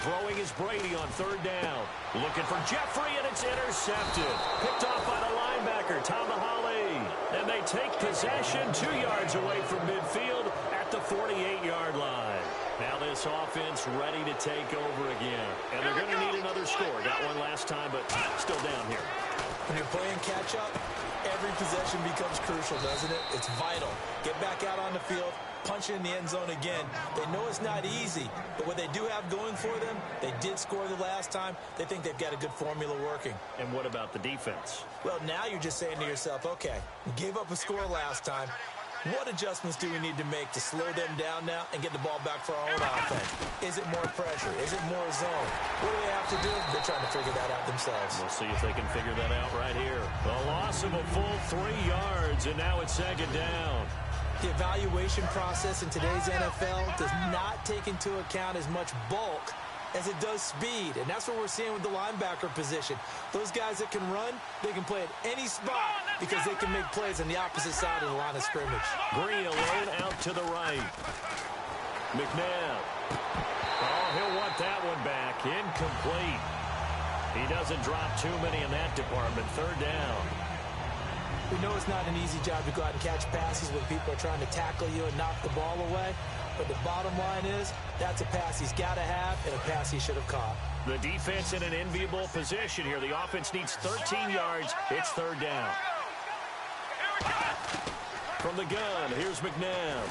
Throwing is Brady on 3rd down. Looking for Jeffrey, and it's intercepted. Picked off by the linebacker, Tamahali. And they take possession 2 yards away from midfield at the 48-yard line. Now this offense ready to take over again. And they're going to need another score. Got one last time, but still down here. When you're playing catch-up, every possession becomes crucial, doesn't it? It's vital. Get back out on the field, punch it in the end zone again. They know it's not easy, but what they do have going for them, they did score the last time. They think they've got a good formula working. And what about the defense? Well, now you're just saying to yourself, okay, we gave up a score last time. What adjustments do we need to make to slow them down now and get the ball back for our own offense? Is it more pressure? Is it more zone? What do they have to do? They're trying to figure that out themselves. We'll see if they can figure that out right here. The loss of a full 3 yards, and now it's 2nd down. The evaluation process in today's NFL does not take into account as much bulk as it does speed, and that's what we're seeing with the linebacker position. Those guys that can run, they can play at any spot because they can make plays on the opposite side of the line of scrimmage. Green alone out to the right. McNabb. Oh, he'll want that one back. Incomplete. He doesn't drop too many in that department. 3rd down. We know it's not an easy job to go out and catch passes when people are trying to tackle you and knock the ball away. But the bottom line is, that's a pass he's got to have and a pass he should have caught. The defense in an enviable position here. The offense needs 13 yards. It's 3rd down. From the gun, here's McNabb.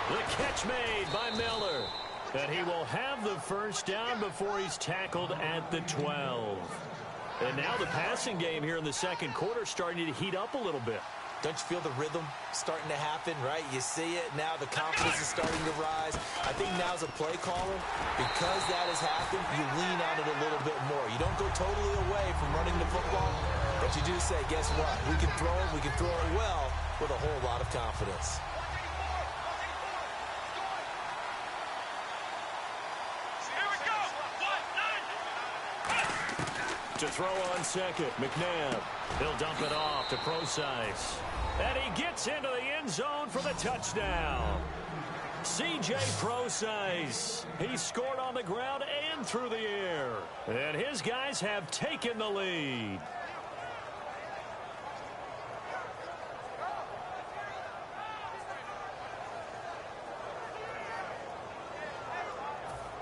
The catch made by Miller. And he will have the 1st down before he's tackled at the 12. And now the passing game here in the 2nd quarter starting to heat up a little bit. Don't you feel the rhythm starting to happen, right? You see it now. The confidence is starting to rise. I think now's a play caller. Because that has happened, you lean on it a little bit more. You don't go totally away from running the football, but you do say, guess what? We can throw it. We can throw it well with a whole lot of confidence. To throw on 2nd, McNabb. He'll dump it off to Procise. And he gets into the end zone for the touchdown. C.J. Procise. He scored on the ground and through the air. And his guys have taken the lead.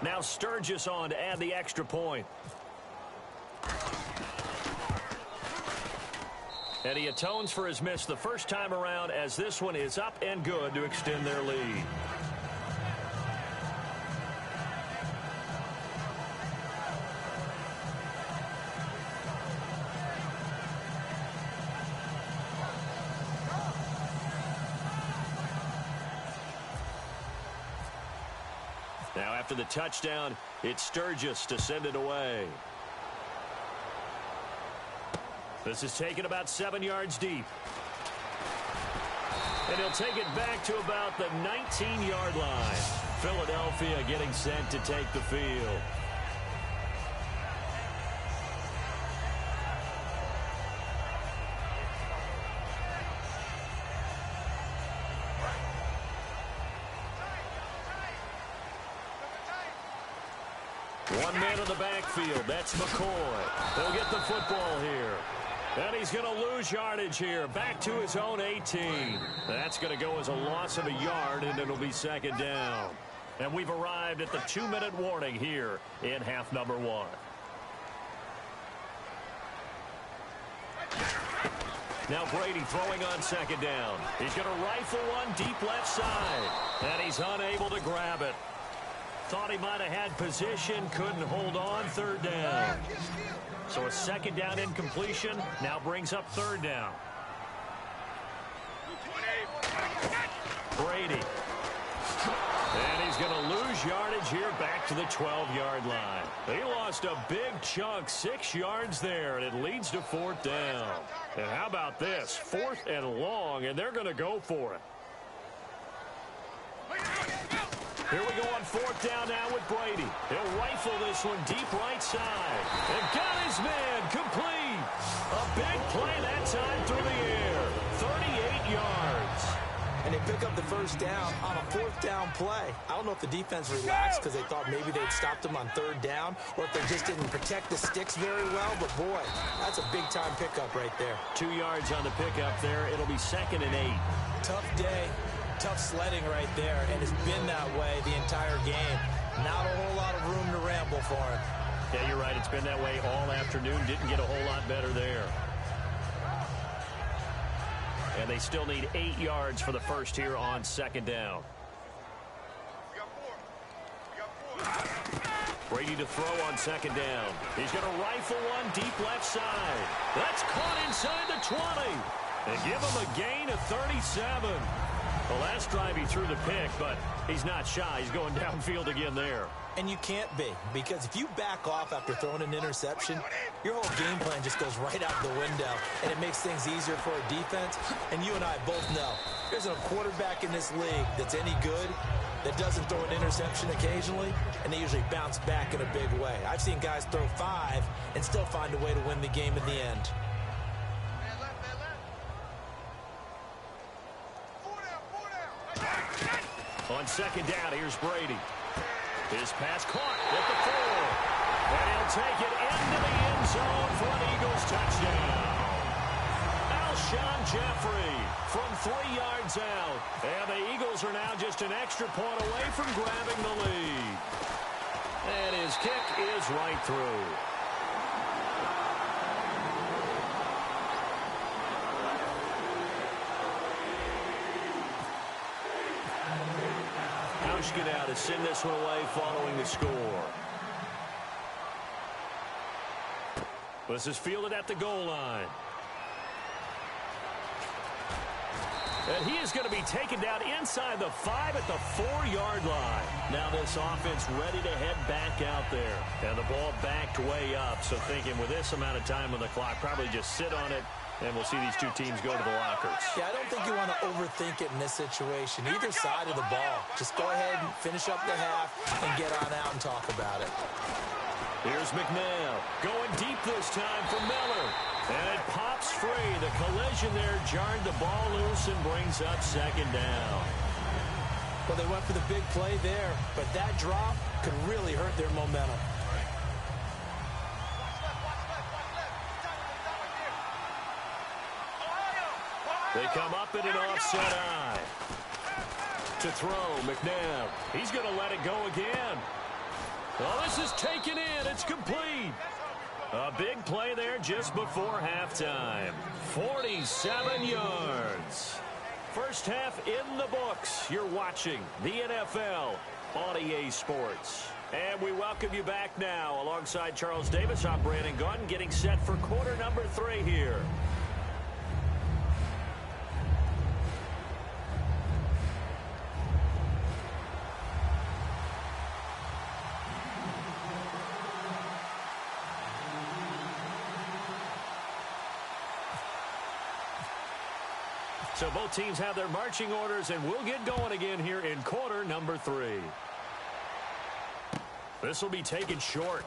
Now Sturgis on to add the extra point. And he atones for his miss the first time around as this one is up and good to extend their lead. Now after the touchdown, it's Sturgis to send it away. This is taken about 7 yards deep. And he'll take it back to about the 19-yard line. Philadelphia getting set to take the field. One man in the backfield. That's McCoy. He'll get the football here. And he's going to lose yardage here. Back to his own 18. That's going to go as a loss of a yard, and it'll be 2nd down. And we've arrived at the 2-minute warning here in half number 1. Now Brady throwing on 2nd down. He's going to rifle one deep left side. And he's unable to grab it. Thought he might have had position, couldn't hold on. 3rd down. So a 2nd down incompletion now brings up 3rd down. Brady. And he's going to lose yardage here back to the 12-yard line. He lost a big chunk, 6 yards there, and it leads to 4th down. And how about this? 4th and long, and they're going to go for it. Here we go on fourth down now with Brady. He'll rifle this one deep right side. And got his man complete. A big play that time through the air. 38 yards. And they pick up the first down on a fourth down play. I don't know if the defense relaxed because they thought maybe they'd stopped them on third down or if they just didn't protect the sticks very well. But, boy, that's a big-time pickup right there. 2 yards on the pickup there. It'll be 2nd and 8. Tough day, tough sledding right there, and it's been that way the entire game. Not a whole lot of room to ramble for him. Yeah, you're right. It's been that way all afternoon. Didn't get a whole lot better there. And they still need 8 yards for the first here on 2nd down. Brady to throw on 2nd down. He's going to rifle one deep left side. That's caught inside the 20. They give him a gain of 37. The last drive he threw the pick, but he's not shy. He's going downfield again there. And you can't be, because if you back off after throwing an interception, your whole game plan just goes right out the window, and it makes things easier for a defense. And you and I both know there's a quarterback in this league that's any good that doesn't throw an interception occasionally, and they usually bounce back in a big way. I've seen guys throw 5 and still find a way to win the game in the end. On 2nd down, here's Brady. His pass caught at the 4. And he'll take it into the end zone for an Eagles touchdown. Alshon Jeffrey from 3 yards out. And the Eagles are now just an extra point away from grabbing the lead. And his kick is right through. Now to send this one away following the score. This is fielded at the goal line. And he is going to be taken down inside the 5 at the 4-yard line. Now this offense ready to head back out there. And the ball backed way up. So thinking with this amount of time on the clock, probably just sit on it. And we'll see these two teams go to the lockers. Yeah, I don't think you want to overthink it in this situation. Either side of the ball. Just go ahead and finish up the half and get on out and talk about it. Here's McNabb going deep this time for Miller. And it pops free. The collision there jarred the ball loose and brings up 2nd down. Well, they went for the big play there, but that drop could really hurt their momentum. They come up in an offset eye. To throw, McNabb. He's going to let it go again. Oh, this is taken in. It's complete. A big play there just before halftime. 47 yards. First half in the books. You're watching the NFL on EA Sports. And we welcome you back now. Alongside Charles Davis, I'm Brandon Gunn, getting set for quarter number 3 here. So both teams have their marching orders, and we'll get going again here in quarter number 3. This will be taken short.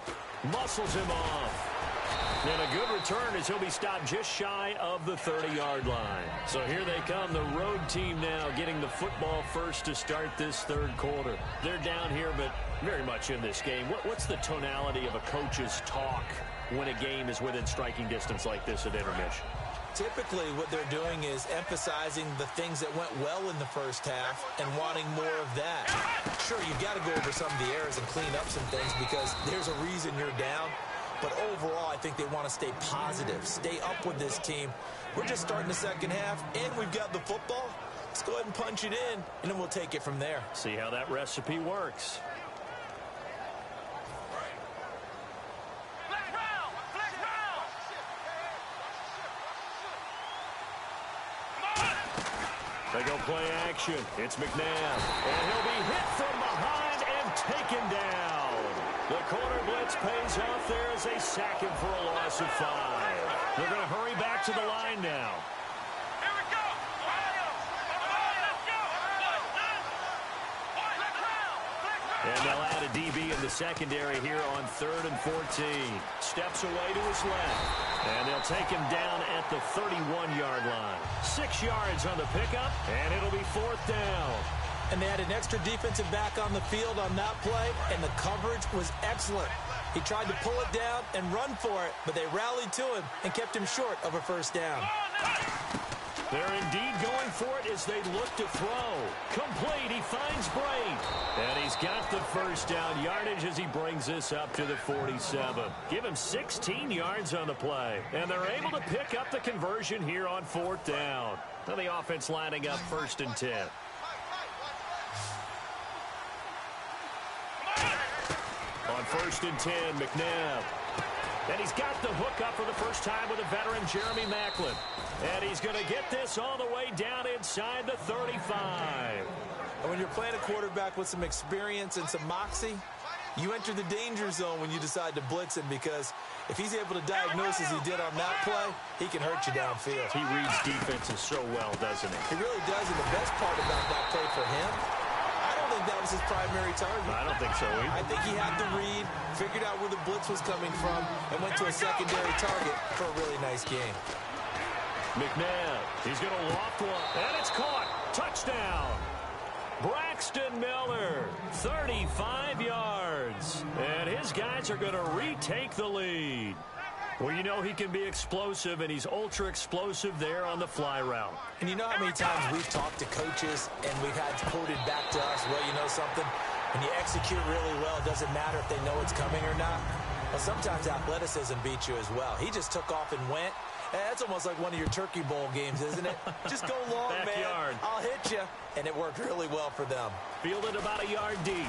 Muscles him off. And a good return as he'll be stopped just shy of the 30-yard line. So here they come, the road team now getting the football first to start this third quarter. They're down here, but very much in this game. What's the tonality of a coach's talk when a game is within striking distance like this at intermission? Typically, what they're doing is emphasizing the things that went well in the first half and wanting more of that. Sure, you've got to go over some of the errors and clean up some things because there's a reason you're down. But overall, I think they want to stay positive, stay up with this team. We're just starting the second half, and we've got the football. Let's go ahead and punch it in, and then we'll take it from there. See how that recipe works. They go play action. It's McNabb. And he'll be hit from behind and taken down. The corner blitz pays off there as they sack him for a loss of 5. They're going to hurry back to the line now. Here we go. Let's go. And they'll add a DB in the secondary here on 3rd and 14. Steps away to his left. And they'll take him down at the 31-yard line. 6 yards on the pickup, and it'll be 4th down. And they had an extra defensive back on the field on that play, and the coverage was excellent. He tried to pull it down and run for it, but they rallied to him and kept him short of a 1st down. They're indeed going for it as they look to throw. Complete. He finds Braid. And he's got the 1st down yardage as he brings this up to the 47. Give him 16 yards on the play. And they're able to pick up the conversion here on 4th down. Now the offense lining up 1st and 10. On 1st and 10, McNabb. And he's got the hook up for the first time with a veteran, Jeremy Maclin. And he's going to get this all the way down inside the 35. And when you're playing a quarterback with some experience and some moxie, you enter the danger zone when you decide to blitz him, because if he's able to diagnose as he did on that play, he can hurt you downfield. He reads defenses so well, doesn't he? He really does, and the best part about that play for him, I don't think that was his primary target. I don't think so either. I think he had to read, figured out where the blitz was coming from, and went to a secondary target for a really nice game. McNabb, he's going to loft one, and it's caught. Touchdown. Braxton Miller, 35 yards. And his guys are going to retake the lead. Well, you know he can be explosive, and he's ultra-explosive there on the fly route. And you know how many times we've talked to coaches, and we've had quoted back to us, well, you know something? When you execute really well, it doesn't matter if they know it's coming or not. Well, sometimes athleticism beats you as well. He just took off and went. That's almost like one of your Turkey Bowl games, isn't it? Just go long, Backyard. man. I'll hit you. And it worked really well for them. Fielded about a yard deep.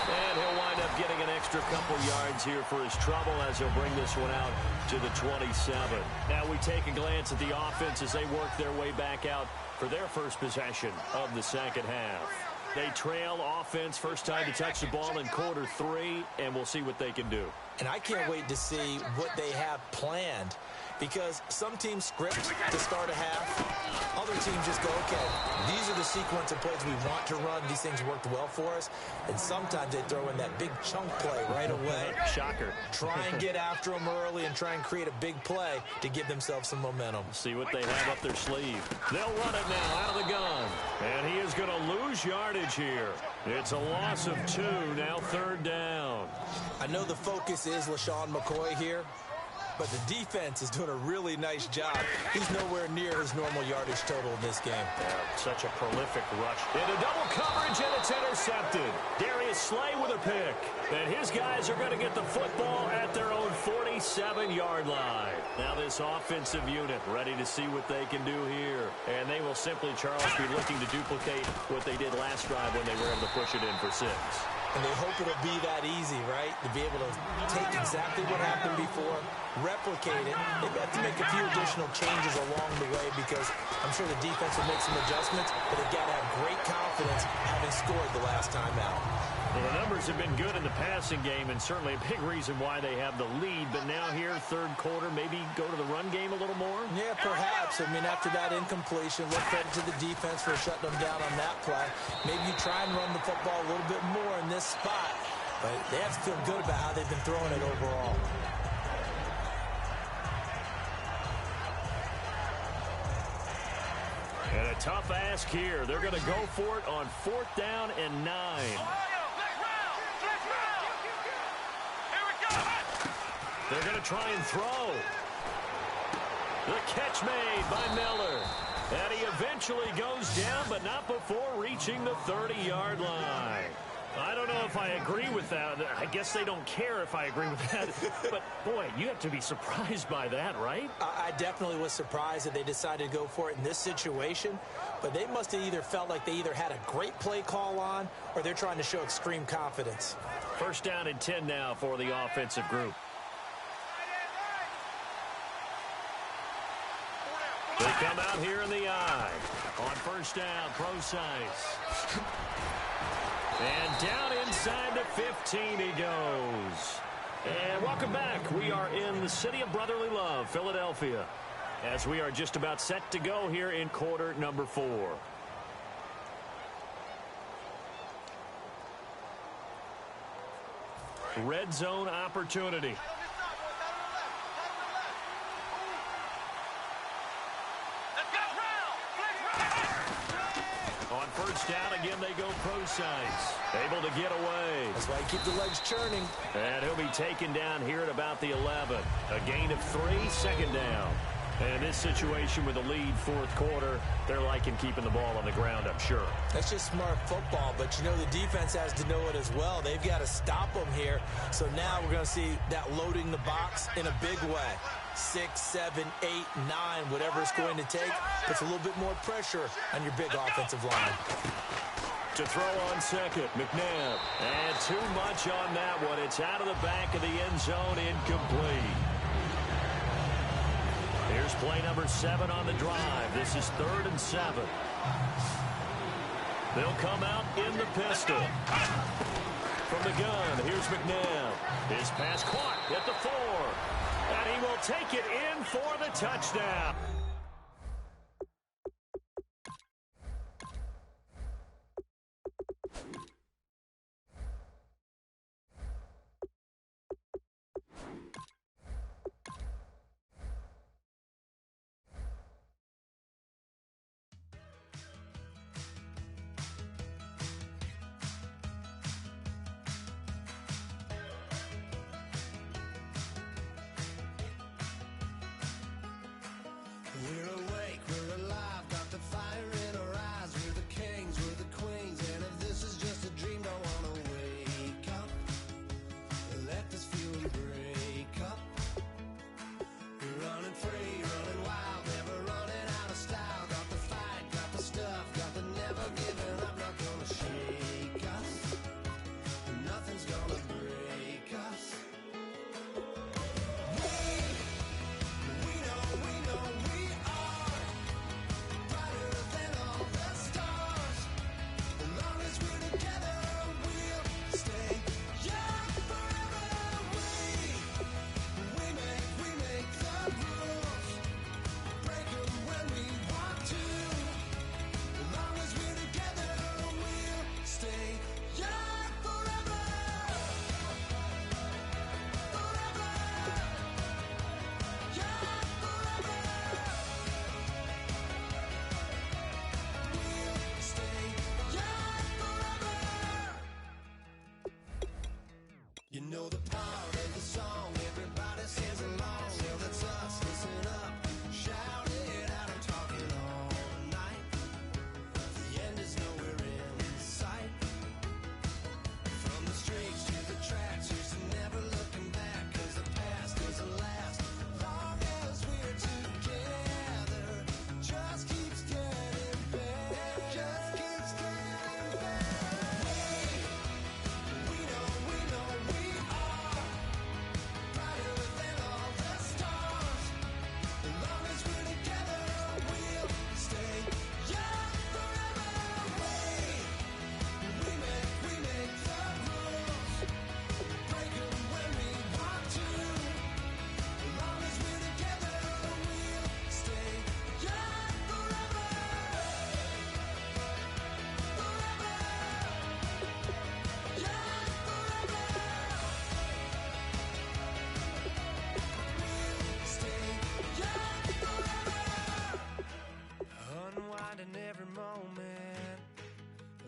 And he'll wind up getting an extra couple yards here for his trouble as he'll bring this one out to the 27. Now we take a glance at the offense as they work their way back out for their first possession of the 2nd half. They trail offense, first time to touch the ball in quarter 3, and we'll see what they can do. And I can't wait to see what they have planned, because some teams script to start a half. Other teams just go, okay, these are the sequence of plays we want to run. These things worked well for us. And sometimes they throw in that big chunk play right away. Shocker. Try and get after them early and try and create a big play to give themselves some momentum. See what they have up their sleeve. They'll run it now out of the gun. And he is going to lose yardage here. It's a loss of 2, now 3rd down. I know the focus is LaShawn McCoy here, but the defense is doing a really nice job. He's nowhere near his normal yardage total in this game. Yeah, such a prolific rush. Into double coverage, and it's intercepted. Darius Slay with a pick. And his guys are going to get the football at their own 47-yard line. Now this offensive unit ready to see what they can do here. And they will simply, Charles, be looking to duplicate what they did last drive when they were able to push it in for 6. And they hope it'll be that easy, right? To be able to take exactly what happened before, replicate it. They've got to make a few additional changes along the way, because I'm sure the defense will make some adjustments, but they've got to have great confidence having scored the last time out. Well, the numbers have been good in the passing game, and certainly a big reason why they have the lead. But now here, 3rd quarter, maybe go to the run game a little more? Yeah, perhaps. I mean, after that incompletion, look credit to the defense for shutting them down on that play. Maybe you try and run the football a little bit more in this spot. But they have to feel good about how they've been throwing it overall. And a tough ask here. They're going to go for it on 4th down and 9. They're going to try and throw. The catch made by Miller. And he eventually goes down, but not before reaching the 30-yard line. I don't know if I agree with that. I guess they don't care if I agree with that. But, boy, you have to be surprised by that, right? I definitely was surprised that they decided to go for it in this situation. But they must have either felt like they either had a great play call on, or they're trying to show extreme confidence. 1st down and 10 now for the offensive group. They come out here in the eye. On 1st down, Procise. And down inside the 15 he goes. And welcome back. We are in the city of brotherly love, Philadelphia, as we are just about set to go here in quarter number 4. Red zone opportunity. On first down, again, they go pro size. Able to get away. That's why you keep the legs churning. And he'll be taken down here at about the 11. A gain of 3, second down. And in this situation with the lead fourth quarter, they're liking keeping the ball on the ground, I'm sure. That's just smart football, but you know the defense has to know it as well. They've got to stop them here. So now we're going to see that loading the box in a big way. 6, 7, 8, 9, whatever it's going to take, puts a little bit more pressure on your big offensive line. To throw on second, McNabb. And too much on that one. It's out of the back of the end zone, incomplete. Here's play number 7 on the drive. This is 3rd and 7. They'll come out in the pistol. From the gun, here's McNabb. His pass caught at the 4. And he will take it in for the touchdown.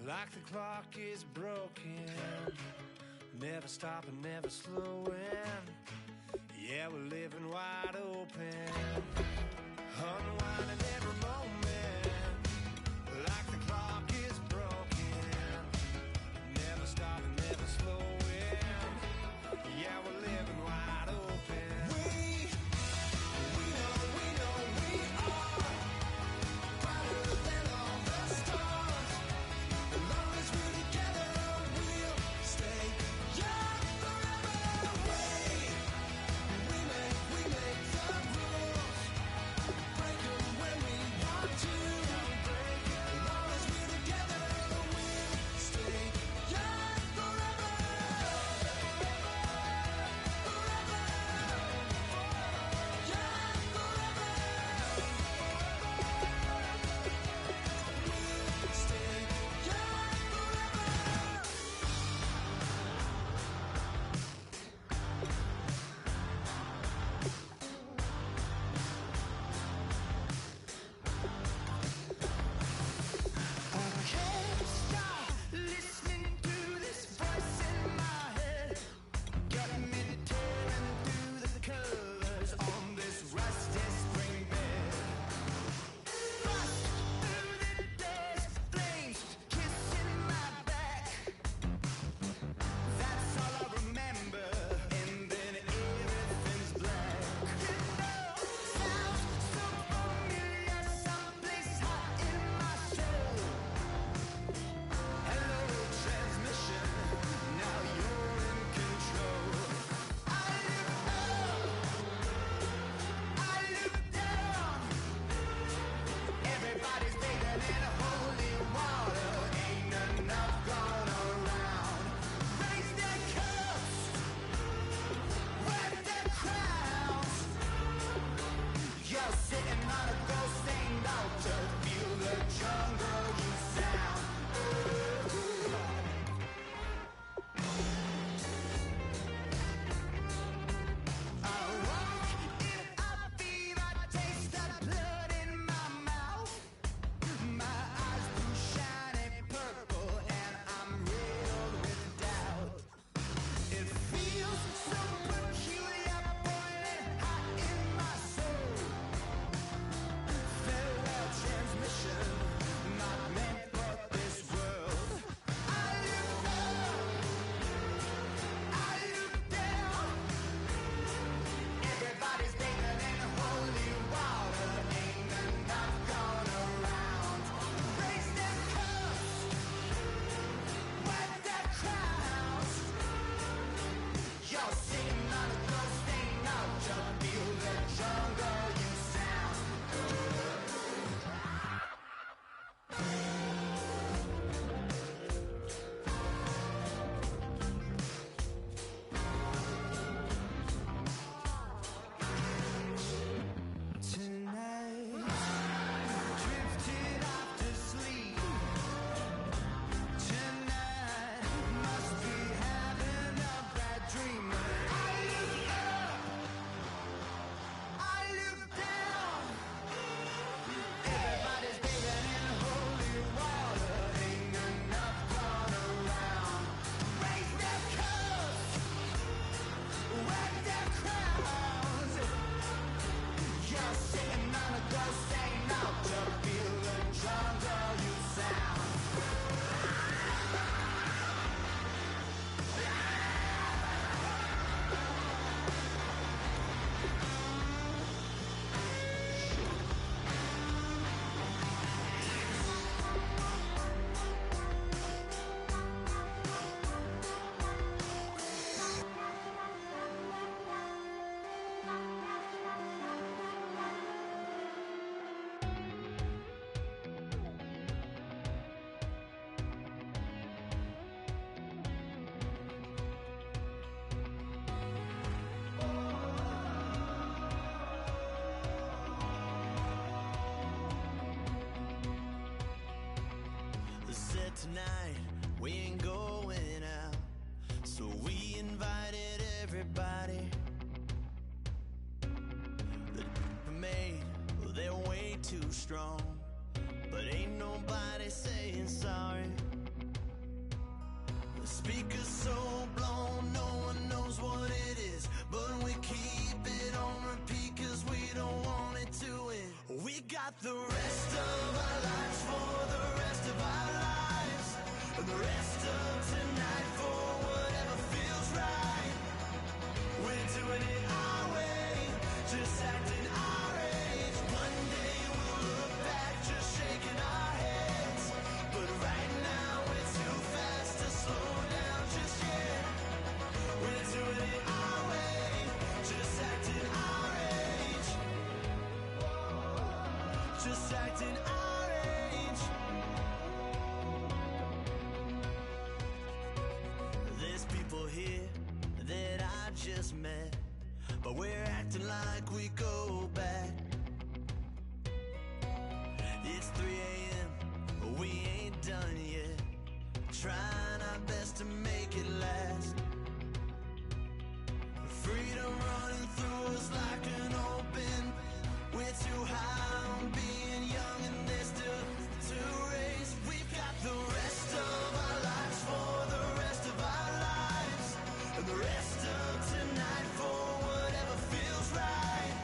Like the clock is broken, never stopping, never slowing. Yeah, we're living wide open, unwinding every moment. Like the clock is broken, never stopping, never slowing. Yeah, we're living wide open. We know we are brighter than all the stars. As long as we're together, we'll stay young forever. We make the rules, break them when we want to. tonight we ain't going out, so we invited everybody. The made, well, they're way too strong, but ain't nobody saying sorry. The speaker's so blown, no one knows what it is, but we keep it on repeat cause we don't want it to end. We got the rest of our lives for the rest of our lives, and the rest of tonight for whatever feels right. We're doing it our way, just acting our age. One day we'll look back just shaking our heads, but right now we're too fast to slow down just yet. We're doing it our way, just acting our age. Just acting our age. There's people here that I just met, but we're acting like we go back. It's 3 a.m., but we ain't done yet, trying our best to make it last. Freedom running through us like an open. We're too high on being young and there's still to race. We've got the rest of our lives for the rest of our lives, and the rest of tonight for whatever feels right.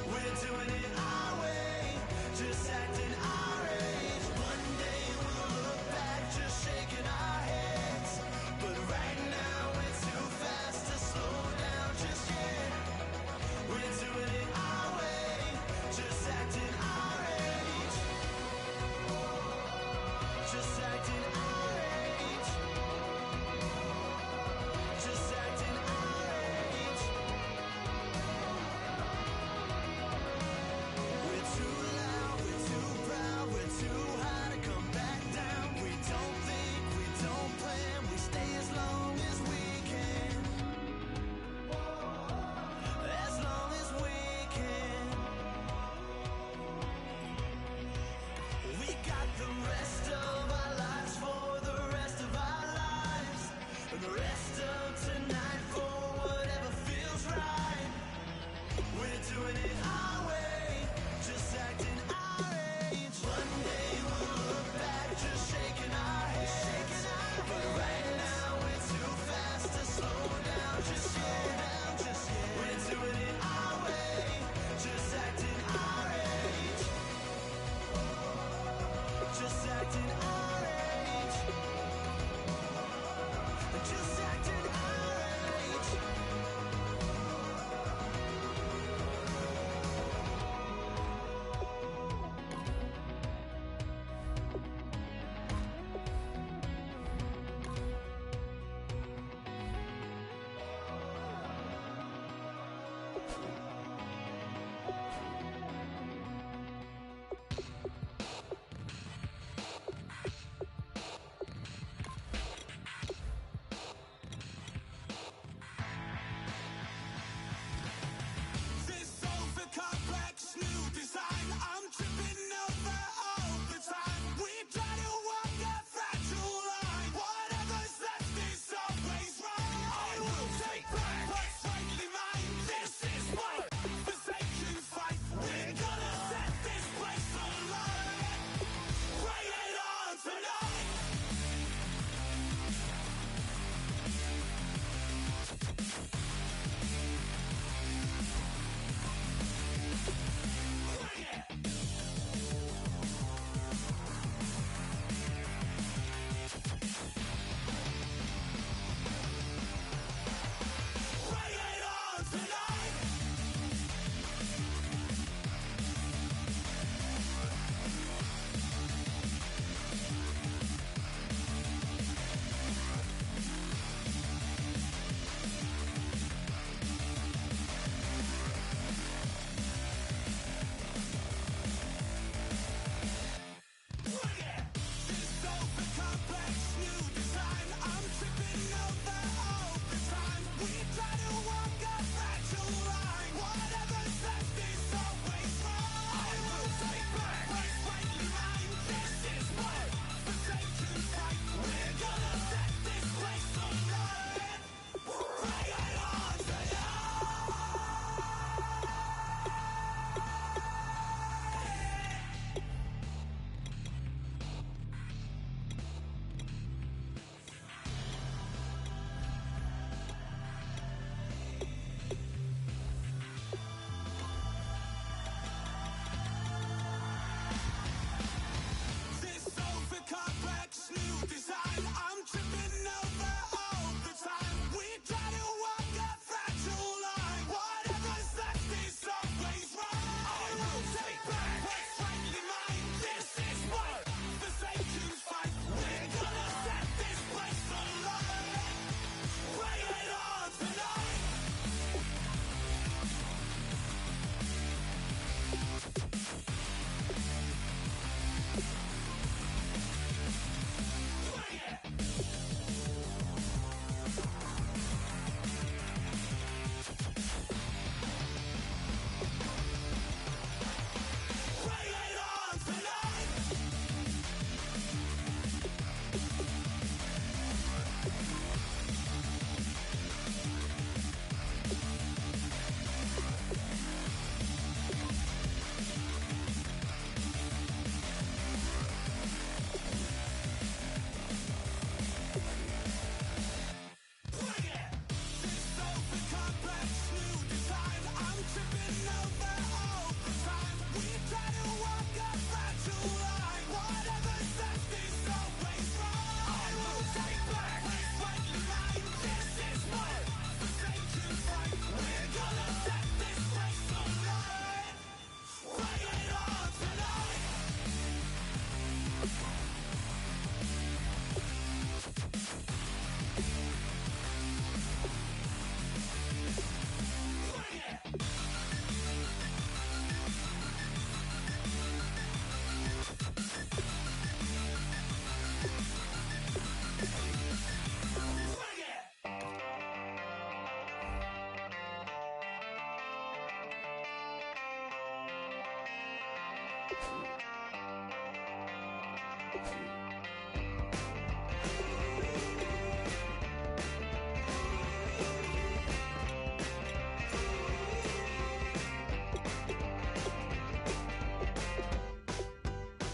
We're doing it our way, just acting our age. One day we'll look back just shaking our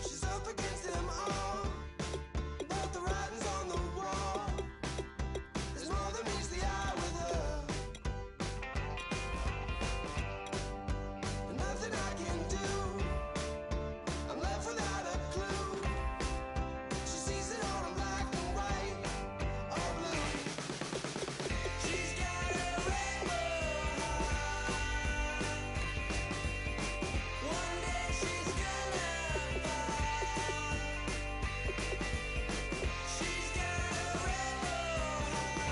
She's up against them all, but the writing's on the wall. There's more than meets the eye with her, and nothing I can do. I'm left without a clue. She sees it all in black and white or blue. She's got a rainbow heart. One day she's gonna fall. She's got a rainbow heart.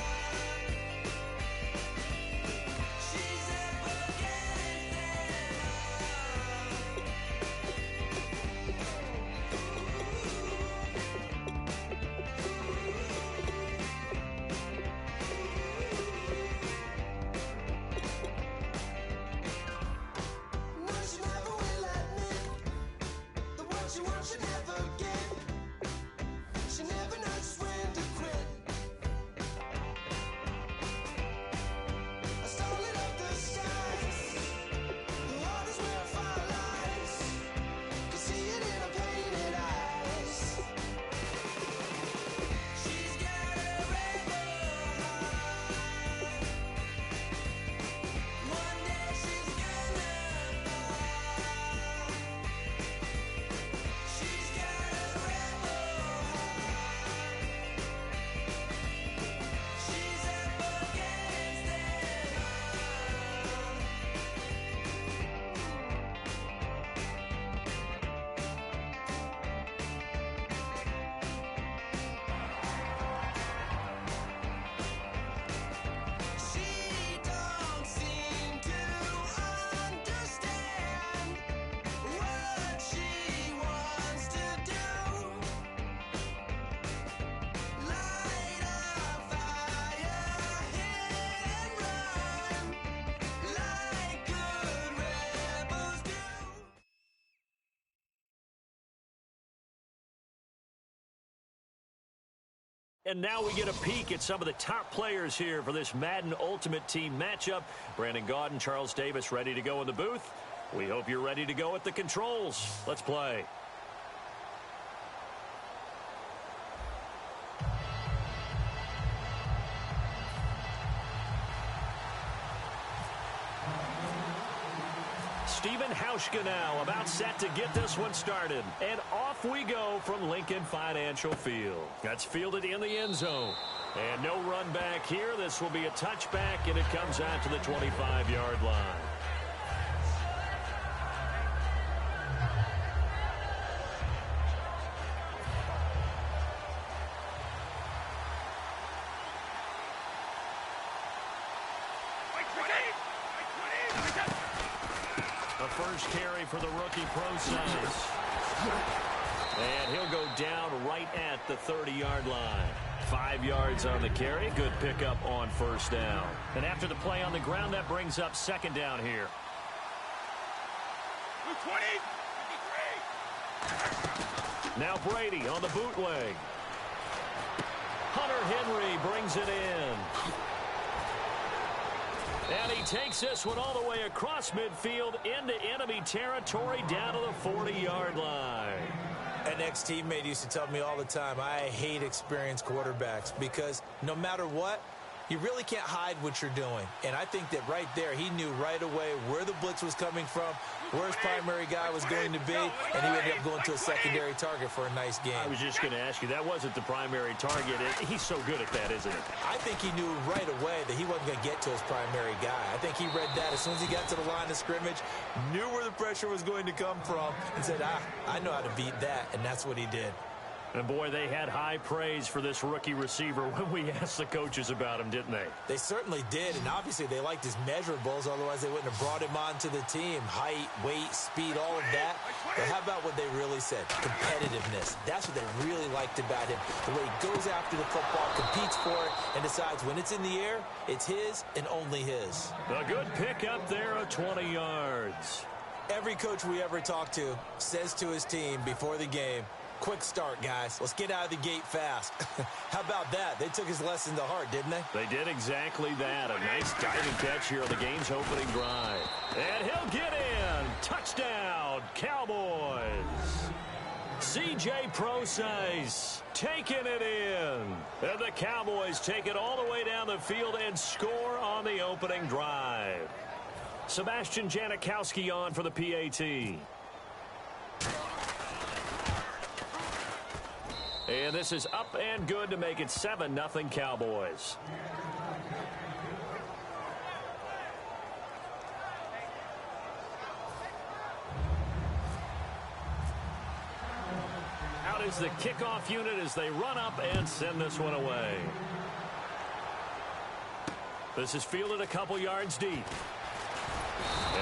She's up against them all. No, she never will admit that what she wants she never get. She never knows just when to quit. I stole it up the skies. Her heart is where fire lies. Can see it in her painted eyes. She's got a rainbow heart. One day she's gonna fall. She's got a rainbow heart. She's up against them all. She don't seem to understand what she wants to do. Light a fire, hit and run, like good rebels do. And now we get a peek at some of the top players here for this Madden Ultimate Team matchup. Brandon Gaudin, Charles Davis ready to go in the booth. We hope you're ready to go at the controls. Let's play. Steven Hauschka now about set to get this one started. And off we go from Lincoln Financial Field. That's fielded in the end zone. And no run back here. This will be a touchback, and it comes out to the 25-yard line. The first carry for the rookie pro size. And he'll go down right at the 30-yard line. 5 yards on the carry. Good pickup on first down. And after the play on the ground, that brings up second down here. 20, Now Brady on the bootleg. Hunter Henry brings it in. And he takes this one all the way across midfield into enemy territory down to the 40-yard line. An ex-teammate used to tell me all the time, I hate experienced quarterbacks because no matter what, you really can't hide what you're doing. And I think that right there, he knew right away where the blitz was coming from, where his primary guy was going to be, and he ended up going to a secondary target for a nice game. I was just going to ask you, that wasn't the primary target. He's so good at that, isn't he? I think he knew right away that he wasn't going to get to his primary guy. I think he read that as soon as he got to the line of scrimmage, knew where the pressure was going to come from, and said, I know how to beat that, and that's what he did. And, boy, they had high praise for this rookie receiver when we asked the coaches about him, didn't they? They certainly did, and obviously they liked his measurables. Otherwise, they wouldn't have brought him onto the team. Height, weight, speed, all of that. But how about what they really said? Competitiveness. That's what they really liked about him. The way he goes after the football, competes for it, and decides when it's in the air, it's his and only his. A good pickup there of 20 yards. Every coach we ever talk to says to his team before the game, Quick start, guys. Let's get out of the gate fast. How about that? They took his lesson to heart, didn't they? They did exactly that. A nice diving catch here on the game's opening drive. And he'll get in. Touchdown, Cowboys. C.J. Procise taking it in. And the Cowboys take it all the way down the field and score on the opening drive. Sebastian Janikowski on for the PAT. And this is up and good to make it 7-0 Cowboys. Out is the kickoff unit as they run up and send this one away. This is fielded a couple yards deep.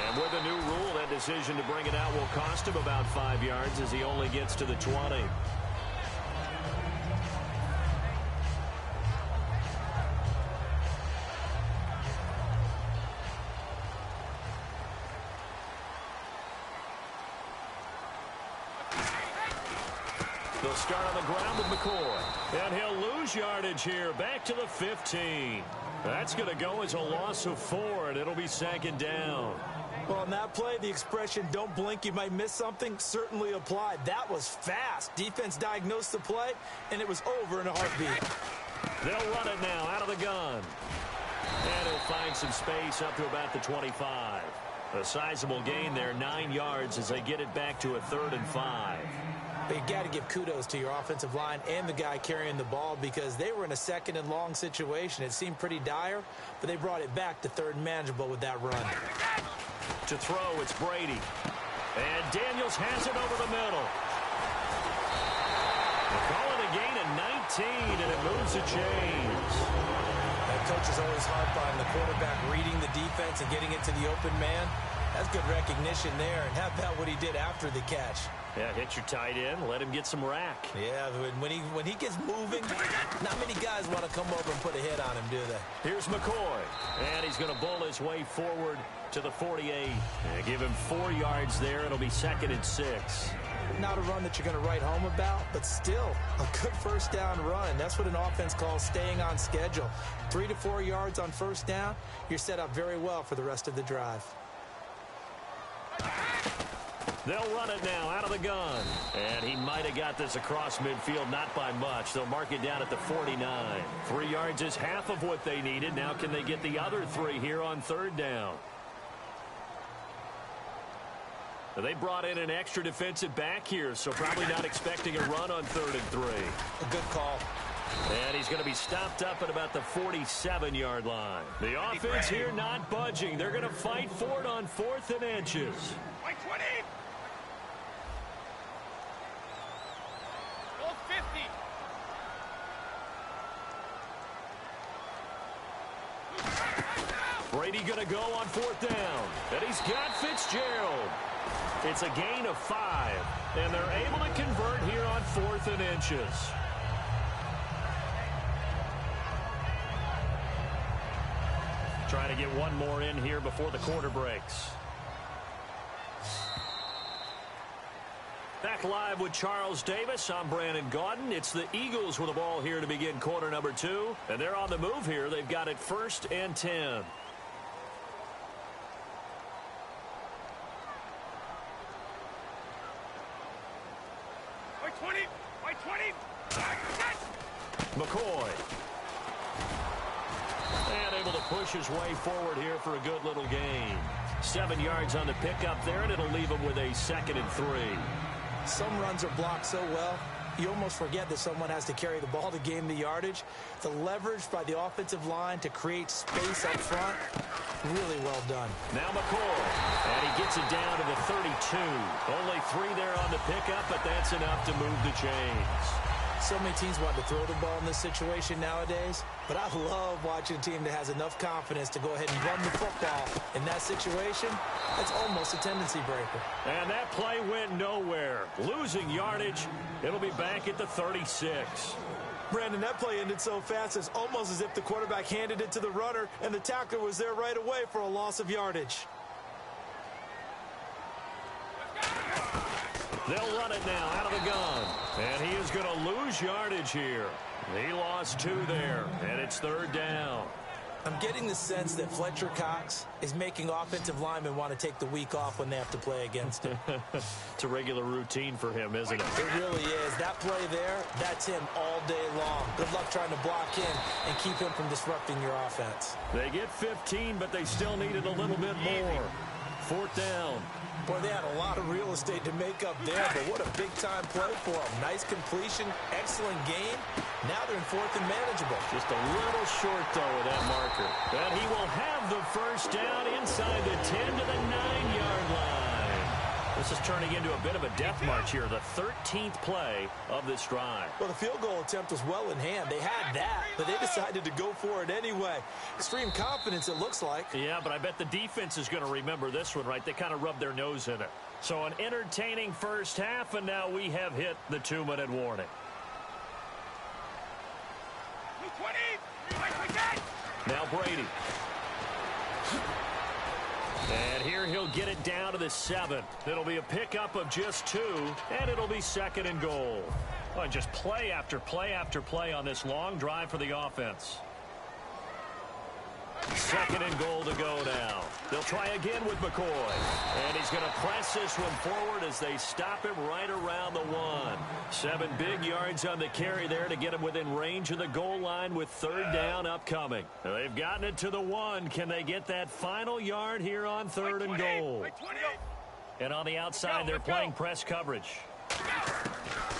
And with the new rule, that decision to bring it out will cost him about 5 yards as he only gets to the 20. They'll start on the ground with McCoy. And he'll lose yardage here. Back to the 15. That's going to go as a loss of 4, and it'll be second down. Well, on that play, the expression, don't blink, you might miss something, certainly applied. That was fast. Defense diagnosed the play, and it was over in a heartbeat. They'll run it now out of the gun. And he'll find some space up to about the 25. A sizable gain there, 9 yards as they get it back to a 3rd and 5. But you got to give kudos to your offensive line and the guy carrying the ball because they were in a 2nd and long situation. It seemed pretty dire, but they brought it back to 3rd and manageable with that run. To throw, it's Brady. And Daniels has it over the middle. They call it a gain of 19, and it moves the chains. That coach is always harp on the quarterback reading the defense and getting it to the open man. That's good recognition there. And how about what he did after the catch? Yeah, hit your tight end, let him get some rack. Yeah, when he gets moving, not many guys want to come over and put a hit on him, do they? Here's McCoy, and he's going to bull his way forward to the 48. And give him 4 yards there. It'll be 2nd and 6. Not a run that you're going to write home about, but still a good first down run. That's what an offense calls staying on schedule. 3 to 4 yards on first down, you're set up very well for the rest of the drive. They'll run it now out of the gun. And he might have got this across midfield, not by much. They'll mark it down at the 49. 3 yards is half of what they needed. Now can they get the other 3 here on 3rd down? They brought in an extra defensive back here, so probably not expecting a run on 3rd and 3. A good call. And he's going to be stopped up at about the 47-yard line. The offense here not budging. They're going to fight for it on 4th and inches. White 20. Go 50. Brady going to go on 4th down. And he's got Fitzgerald. It's a gain of 5. And they're able to convert here on 4th and inches. Trying to get one more in here before the quarter breaks. Back live with Charles Davis. I'm Brandon Gaudin. It's the Eagles with the ball here to begin quarter number 2. And they're on the move here. They've got it 1st and 10. White 20. White 20. McCoy. And able to push his way forward here for a good little gain. 7 yards on the pickup there, and it'll leave him with a 2nd and 3. Some runs are blocked so well, you almost forget that someone has to carry the ball to gain the yardage. The leverage by the offensive line to create space up front, really well done. Now McCoy, and he gets it down to the 32. Only 3 there on the pickup, but that's enough to move the chains. So many teams want to throw the ball in this situation nowadays, but I love watching a team that has enough confidence to go ahead and run the football. In that situation, that's almost a tendency breaker. And that play went nowhere. Losing yardage, it'll be back at the 36. Brandon, that play ended so fast, it's almost as if the quarterback handed it to the runner and the tackler was there right away for a loss of yardage. They'll run it now out of the gun. And he is going to lose yardage here. He lost 2 there, and it's 3rd down. I'm getting the sense that Fletcher Cox is making offensive linemen want to take the week off when they have to play against him. It's a regular routine for him, isn't it? It really is. That play there, that's him all day long. Good luck trying to block him and keep him from disrupting your offense. They get 15, but they still needed a little bit more. 4th down. Boy, they had a lot of real estate to make up there, but what a big-time play for them. Nice completion, excellent game. Now they're in 4th and manageable. Just a little short, though, with that marker. And he will have the 1st down inside the 10 to the 9-yard line. This is turning into a bit of a death march here, the 13th play of this drive. Well, the field goal attempt was well in hand. They had that, but they decided to go for it anyway. Extreme confidence, it looks like. Yeah, but I bet the defense is going to remember this one, right? They kind of rubbed their nose in it. So an entertaining first half, and now we have hit the 2-minute warning. 20! Now Brady. And here he'll get it down to the 7. It'll be a pickup of just 2, and it'll be 2nd and goal. Well, just play after play after play on this long drive for the offense. 2nd and goal to go now. They'll try again with McCoy. And he's going to press this one forward as they stop him right around the 1. 7 big yards on the carry there to get him within range of the goal line with 3rd down upcoming. They've gotten it to the 1. Can they get that final yard here on 3rd and goal? And on the outside, they're playing press coverage.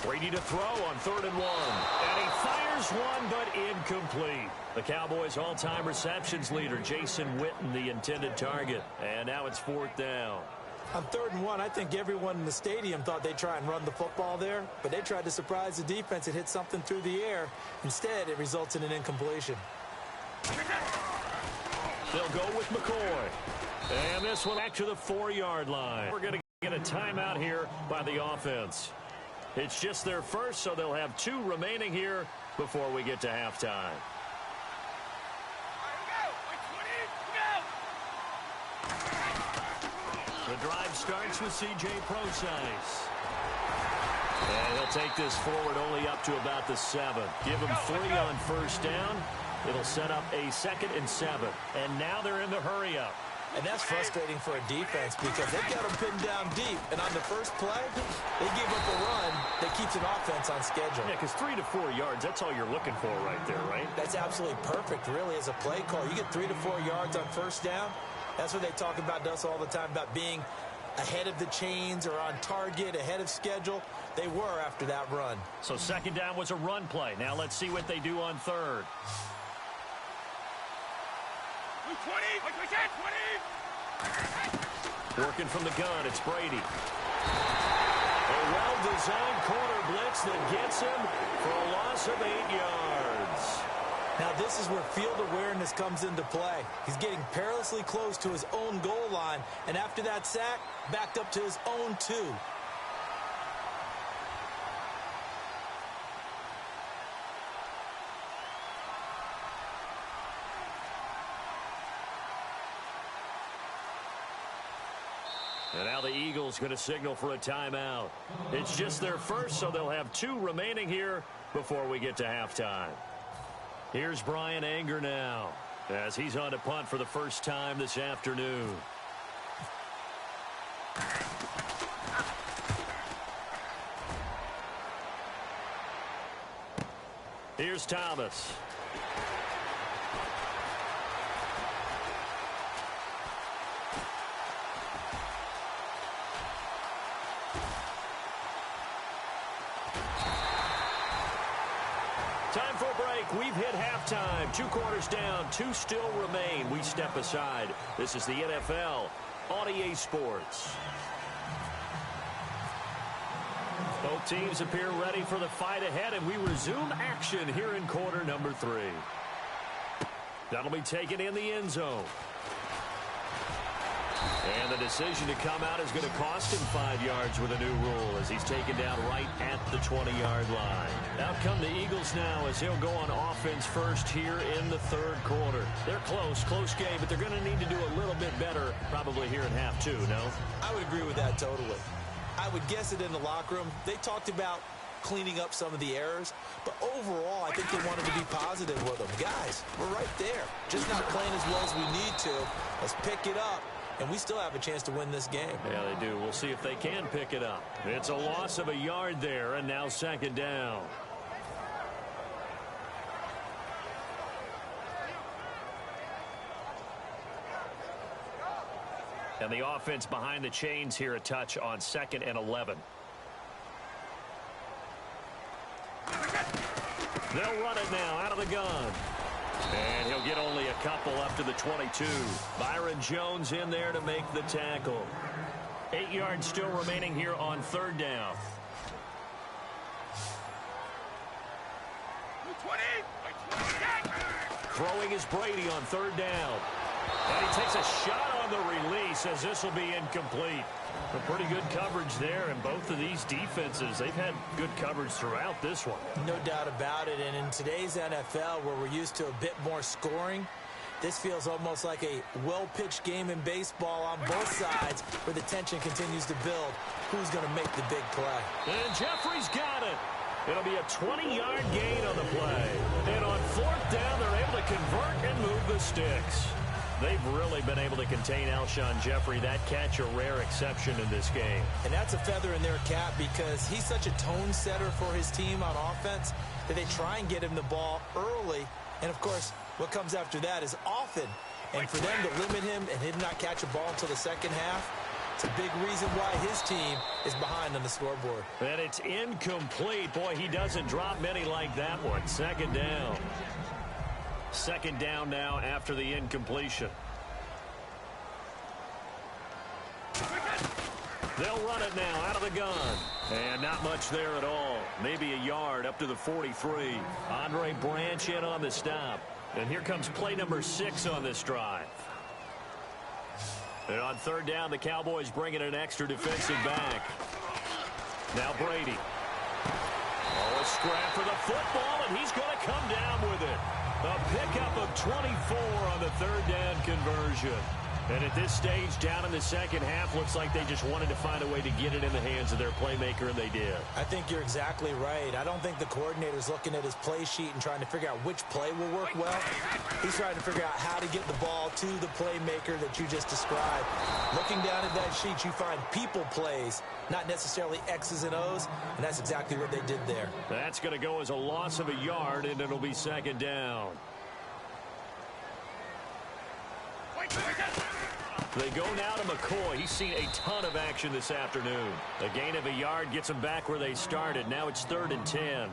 Brady to throw on 3rd and 1. And he fires one, but incomplete. The Cowboys' all-time receptions leader, Jason Witten, the intended target. And now it's 4th down. On 3rd and 1, I think everyone in the stadium thought they'd try and run the football there, but they tried to surprise the defense and hit something through the air. Instead, it results in an incompletion. They'll go with McCoy. And this one back to the 4-yard line. We're going to get a timeout here by the offense. It's just their first, so they'll have 2 remaining here before we get to halftime. The drive starts with C.J. Procise. And he'll take this forward only up to about the 7. Give him 3 on 1st down. It'll set up a 2nd and 7. And now they're in the hurry-up. And that's frustrating for a defense because they've got them pinned down deep. And on the first play, they give up a run that keeps an offense on schedule. Yeah, because 3 to 4 yards, that's all you're looking for right there, right? That's absolutely perfect, really, as a play call. You get 3 to 4 yards on 1st down. That's what they talk about to us all the time, about being ahead of the chains or on target, ahead of schedule. They were after that run. So 2nd down was a run play. Now let's see what they do on 3rd. 20! Working from the gun, it's Brady. A well-designed corner blitz that gets him for a loss of 8 yards. Now this is where field awareness comes into play. He's getting perilously close to his own goal line, and after that sack, backed up to his own 2. And now the Eagles going to signal for a timeout. It's just their first, so they'll have 2 remaining here before we get to halftime. Here's Brian Anger now as he's on to punt for the first time this afternoon. Here's Thomas. Time for a break. We've hit halftime. 2 quarters down. 2 still remain. We step aside. This is the NFL on EA Sports. Both teams appear ready for the fight ahead, and we resume action here in quarter number 3. That'll be taken in the end zone. And the decision to come out is going to cost him 5 yards with a new rule as he's taken down right at the 20-yard line. Out come the Eagles now as he'll go on offense first here in the 3rd quarter. They're close game, but they're going to need to do a little bit better probably here in half 2, no? I would agree with that totally. I would guess it in the locker room. They talked about cleaning up some of the errors, but overall, I think they wanted to be positive with them. Guys, we're right there. Just not playing as well as we need to. Let's pick it up, and we still have a chance to win this game. Yeah, they do. We'll see if they can pick it up. It's a loss of a yard there, and now second down. And the offense behind the chains here a touch on 2nd and 11. They'll run it now out of the gun. And he'll get only a couple up to the 22. Byron Jones in there to make the tackle. 8 yards still remaining here on 3rd down. 20. Throwing is Brady on 3rd down. And he takes a shot on the release as this will be incomplete. A pretty good coverage there, and both of these defenses, they've had good coverage throughout this one. No doubt about it, and in today's NFL, where we're used to a bit more scoring, this feels almost like a well-pitched game in baseball on both sides, where the tension continues to build. Who's going to make the big play? And Jeffrey's got it. It'll be a 20-yard gain on the play. And on 4th down, they're able to convert and move the sticks. They've really been able to contain Alshon Jeffrey. That catch a rare exception in this game. And that's a feather in their cap because he's such a tone setter for his team on offense that they try and get him the ball early. And, of course, what comes after that is often. And for them to limit him and him not catch a ball until the second half, it's a big reason why his team is behind on the scoreboard. And it's incomplete. Boy, he doesn't drop many like that one. 2nd down. 2nd down now after the incompletion. They'll run it now out of the gun. And not much there at all. Maybe a yard up to the 43. Andre Branch in on the stop. And here comes play number 6 on this drive. And on 3rd down, the Cowboys bring in an extra defensive back. Now Brady. Oh, a scrap for the football, and he's going to come down with it. A pickup of 24 on the 3rd down conversion. And at this stage, down in the second half, looks like they just wanted to find a way to get it in the hands of their playmaker, and they did. I think you're exactly right. I don't think the coordinator's looking at his play sheet and trying to figure out which play will work well. He's trying to figure out how to get the ball to the playmaker that you just described. Looking down at that sheet, you find people plays, not necessarily X's and O's, and that's exactly what they did there. That's going to go as a loss of a yard, and it'll be 2nd down. They go now to McCoy. He's seen a ton of action this afternoon. A gain of a yard gets them back where they started. Now it's 3rd and 10.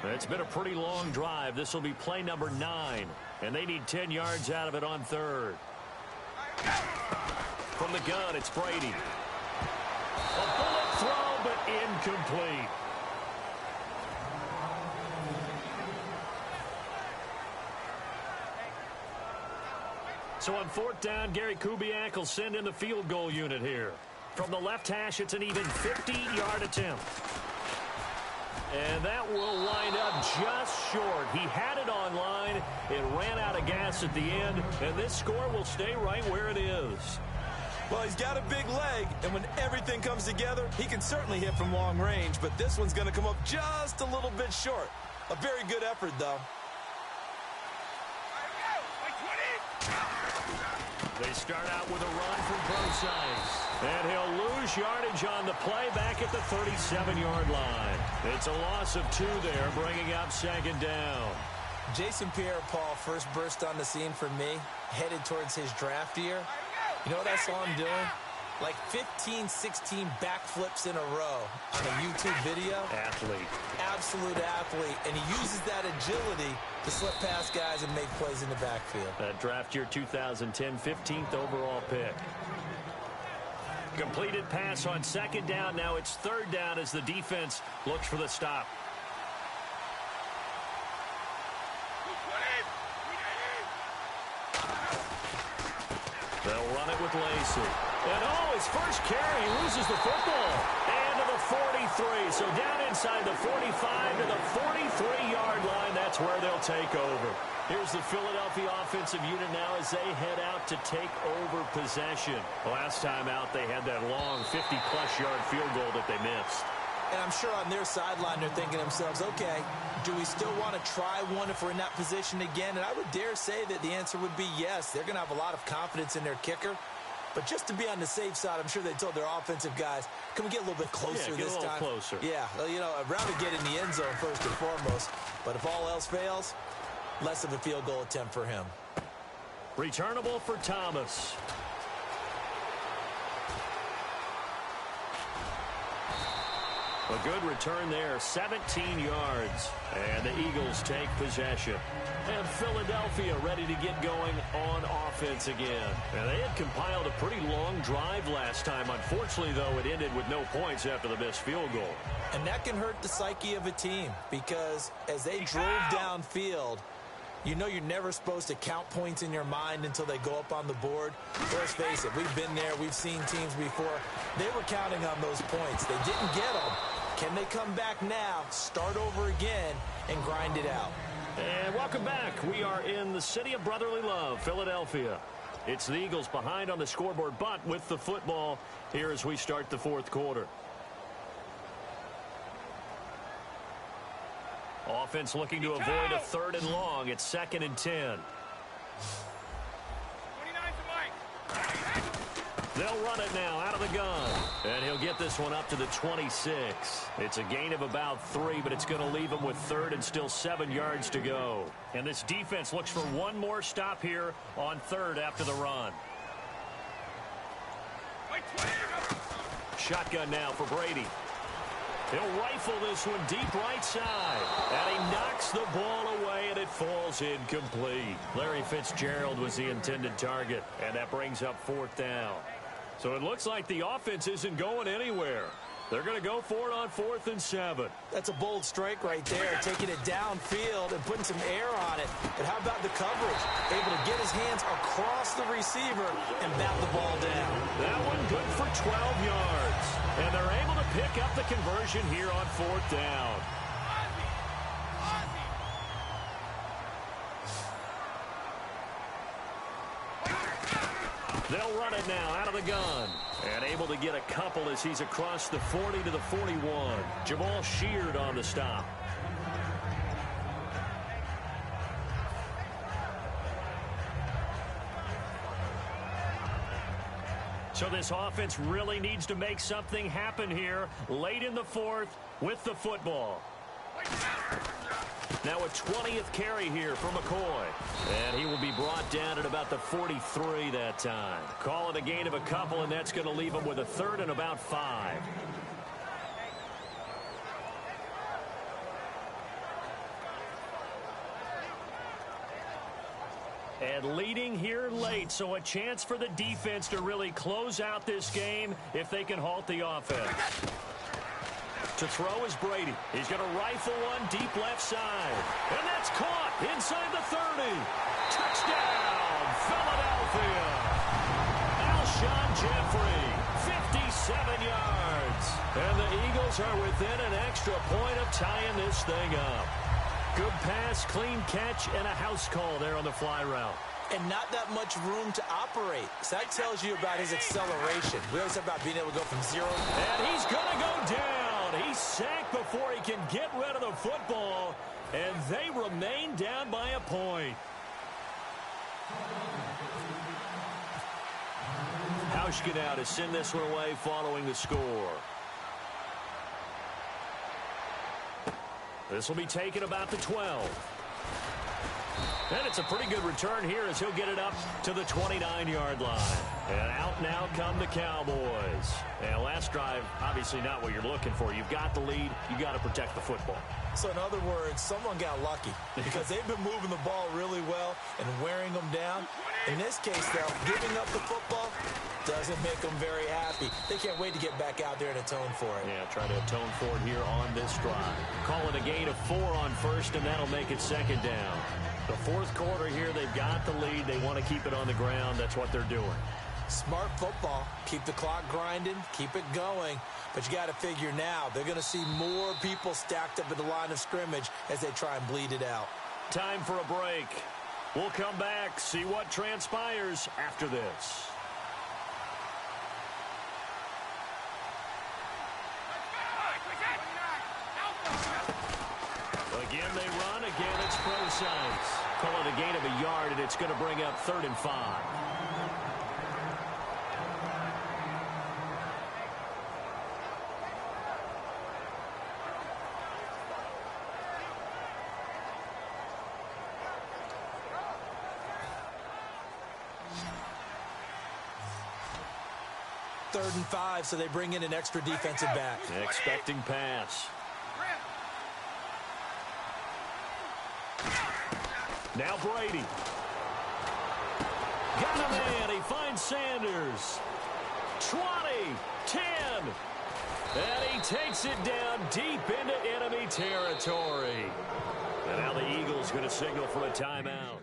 It's been a pretty long drive. This will be play number 9. And they need 10 yards out of it on 3rd. From the gun, it's Brady. A bullet throw, but incomplete. So on 4th down, Gary Kubiak will send in the field goal unit here. From the left hash, it's an even 50-yard attempt. And that will wind up just short. He had it on line. It ran out of gas at the end, and this score will stay right where it is. Well, he's got a big leg, and when everything comes together, he can certainly hit from long range, but this one's going to come up just a little bit short. A very good effort, though. They start out with a run from Procise. And he'll lose yardage on the play back at the 37-yard line. It's a loss of 2 there, bringing up 2nd down. Jason Pierre-Paul first burst on the scene for me, headed towards his draft year. You know what I saw him doing? Like 15, 16 backflips in a row on a YouTube video. Athlete. Absolute athlete. And he uses that agility to slip past guys and make plays in the backfield. That draft year 2010, 15th overall pick. Completed pass on 2nd down. Now it's 3rd down as the defense looks for the stop. They'll run it with Lacey. And oh, his first carry, he loses the football. And to the 43. So down inside the 45 to the 43-yard line. That's where they'll take over. Here's the Philadelphia offensive unit now as they head out to take over possession. Last time out, they had that long 50-plus yard field goal that they missed. And I'm sure on their sideline they're thinking to themselves, okay, do we still want to try one if we're in that position again? And I would dare say that the answer would be yes. They're going to have a lot of confidence in their kicker. But just to be on the safe side, I'm sure they told their offensive guys, can we get a little bit closer this time? Closer. Yeah, well, you know, I'd rather get in the end zone first and foremost. But if all else fails, less of a field goal attempt for him. Returnable for Thomas. A good return there, 17 yards. And the Eagles take possession. And Philadelphia ready to get going on offense again. And they had compiled a pretty long drive last time. Unfortunately, though, it ended with no points after the missed field goal. And that can hurt the psyche of a team because as they drove downfield, you know you're never supposed to count points in your mind until they go up on the board. Let's face it, we've been there. We've seen teams before. They were counting on those points. They didn't get them. Can they come back now, start over again, and grind it out? And welcome back. We are in the city of brotherly love, Philadelphia. It's the Eagles behind on the scoreboard, but with the football here as we start the fourth quarter. Offense looking to avoid a 3rd and long. It's 2nd and 10. 29's the mic. They'll run it now out of the gun. And he'll get this one up to the 26. It's a gain of about 3, but it's going to leave him with 3rd and still 7 yards to go. And this defense looks for one more stop here on 3rd after the run. Shotgun now for Brady. He'll rifle this one deep right side. And he knocks the ball away, and it falls incomplete. Larry Fitzgerald was the intended target, and that brings up 4th down. So it looks like the offense isn't going anywhere. They're going to go for it on 4th and 7. That's a bold strike right there, taking it downfield and putting some air on it. But how about the coverage? Able to get his hands across the receiver and bat the ball down. That one good for 12 yards. And they're able to pick up the conversion here on 4th down. They'll run it now out of the gun. And able to get a couple as he's across the 40 to the 41. Jamal Sheard on the stop. So this offense really needs to make something happen here late in the 4th with the football. Now a 20th carry here for McCoy. And he will be brought down at about the 43 that time. Call it a gain of a couple, and that's going to leave him with a 3rd and about 5. And leading here late, so a chance for the defense to really close out this game if they can halt the offense. To throw is Brady. He's going to rifle one deep left side. And that's caught inside the 30. Touchdown, Philadelphia. Alshon Jeffrey, 57 yards. And the Eagles are within an extra point of tying this thing up. Good pass, clean catch, and a house call there on the fly route. And not that much room to operate. So that tells you about his acceleration. We always talk about being able to go from 0. And he's going to go down. He sank before he can get rid of the football. And they remain down by a point. Hauschka now to send this one away following the score. This will be taken about the 12. And it's a pretty good return here as he'll get it up to the 29-yard line. And out now come the Cowboys. And last drive, obviously not what you're looking for. You've got the lead. You got to protect the football. So in other words, someone got lucky because they've been moving the ball really well and wearing them down. In this case, though, giving up the football doesn't make them very happy. They can't wait to get back out there and atone for it. Yeah, try to atone for it here on this drive. Call it a gain of 4 on 1st, and that'll make it 2nd down. The 4th quarter here, they've got the lead. They want to keep it on the ground. That's what they're doing. Smart football. Keep the clock grinding. Keep it going. But you got to figure now, they're going to see more people stacked up at the line of scrimmage as they try and bleed it out. Time for a break. We'll come back, see what transpires after this. Again they run, again it's pro science. Call it a gain of a yard, and it's going to bring up 3rd and 5. Third and 5, so they bring in an extra defensive back. Expecting pass. Now Brady. Got a man. He finds Sanders. 20, 10. And he takes it down deep into enemy territory. And now the Eagles going to signal for a timeout.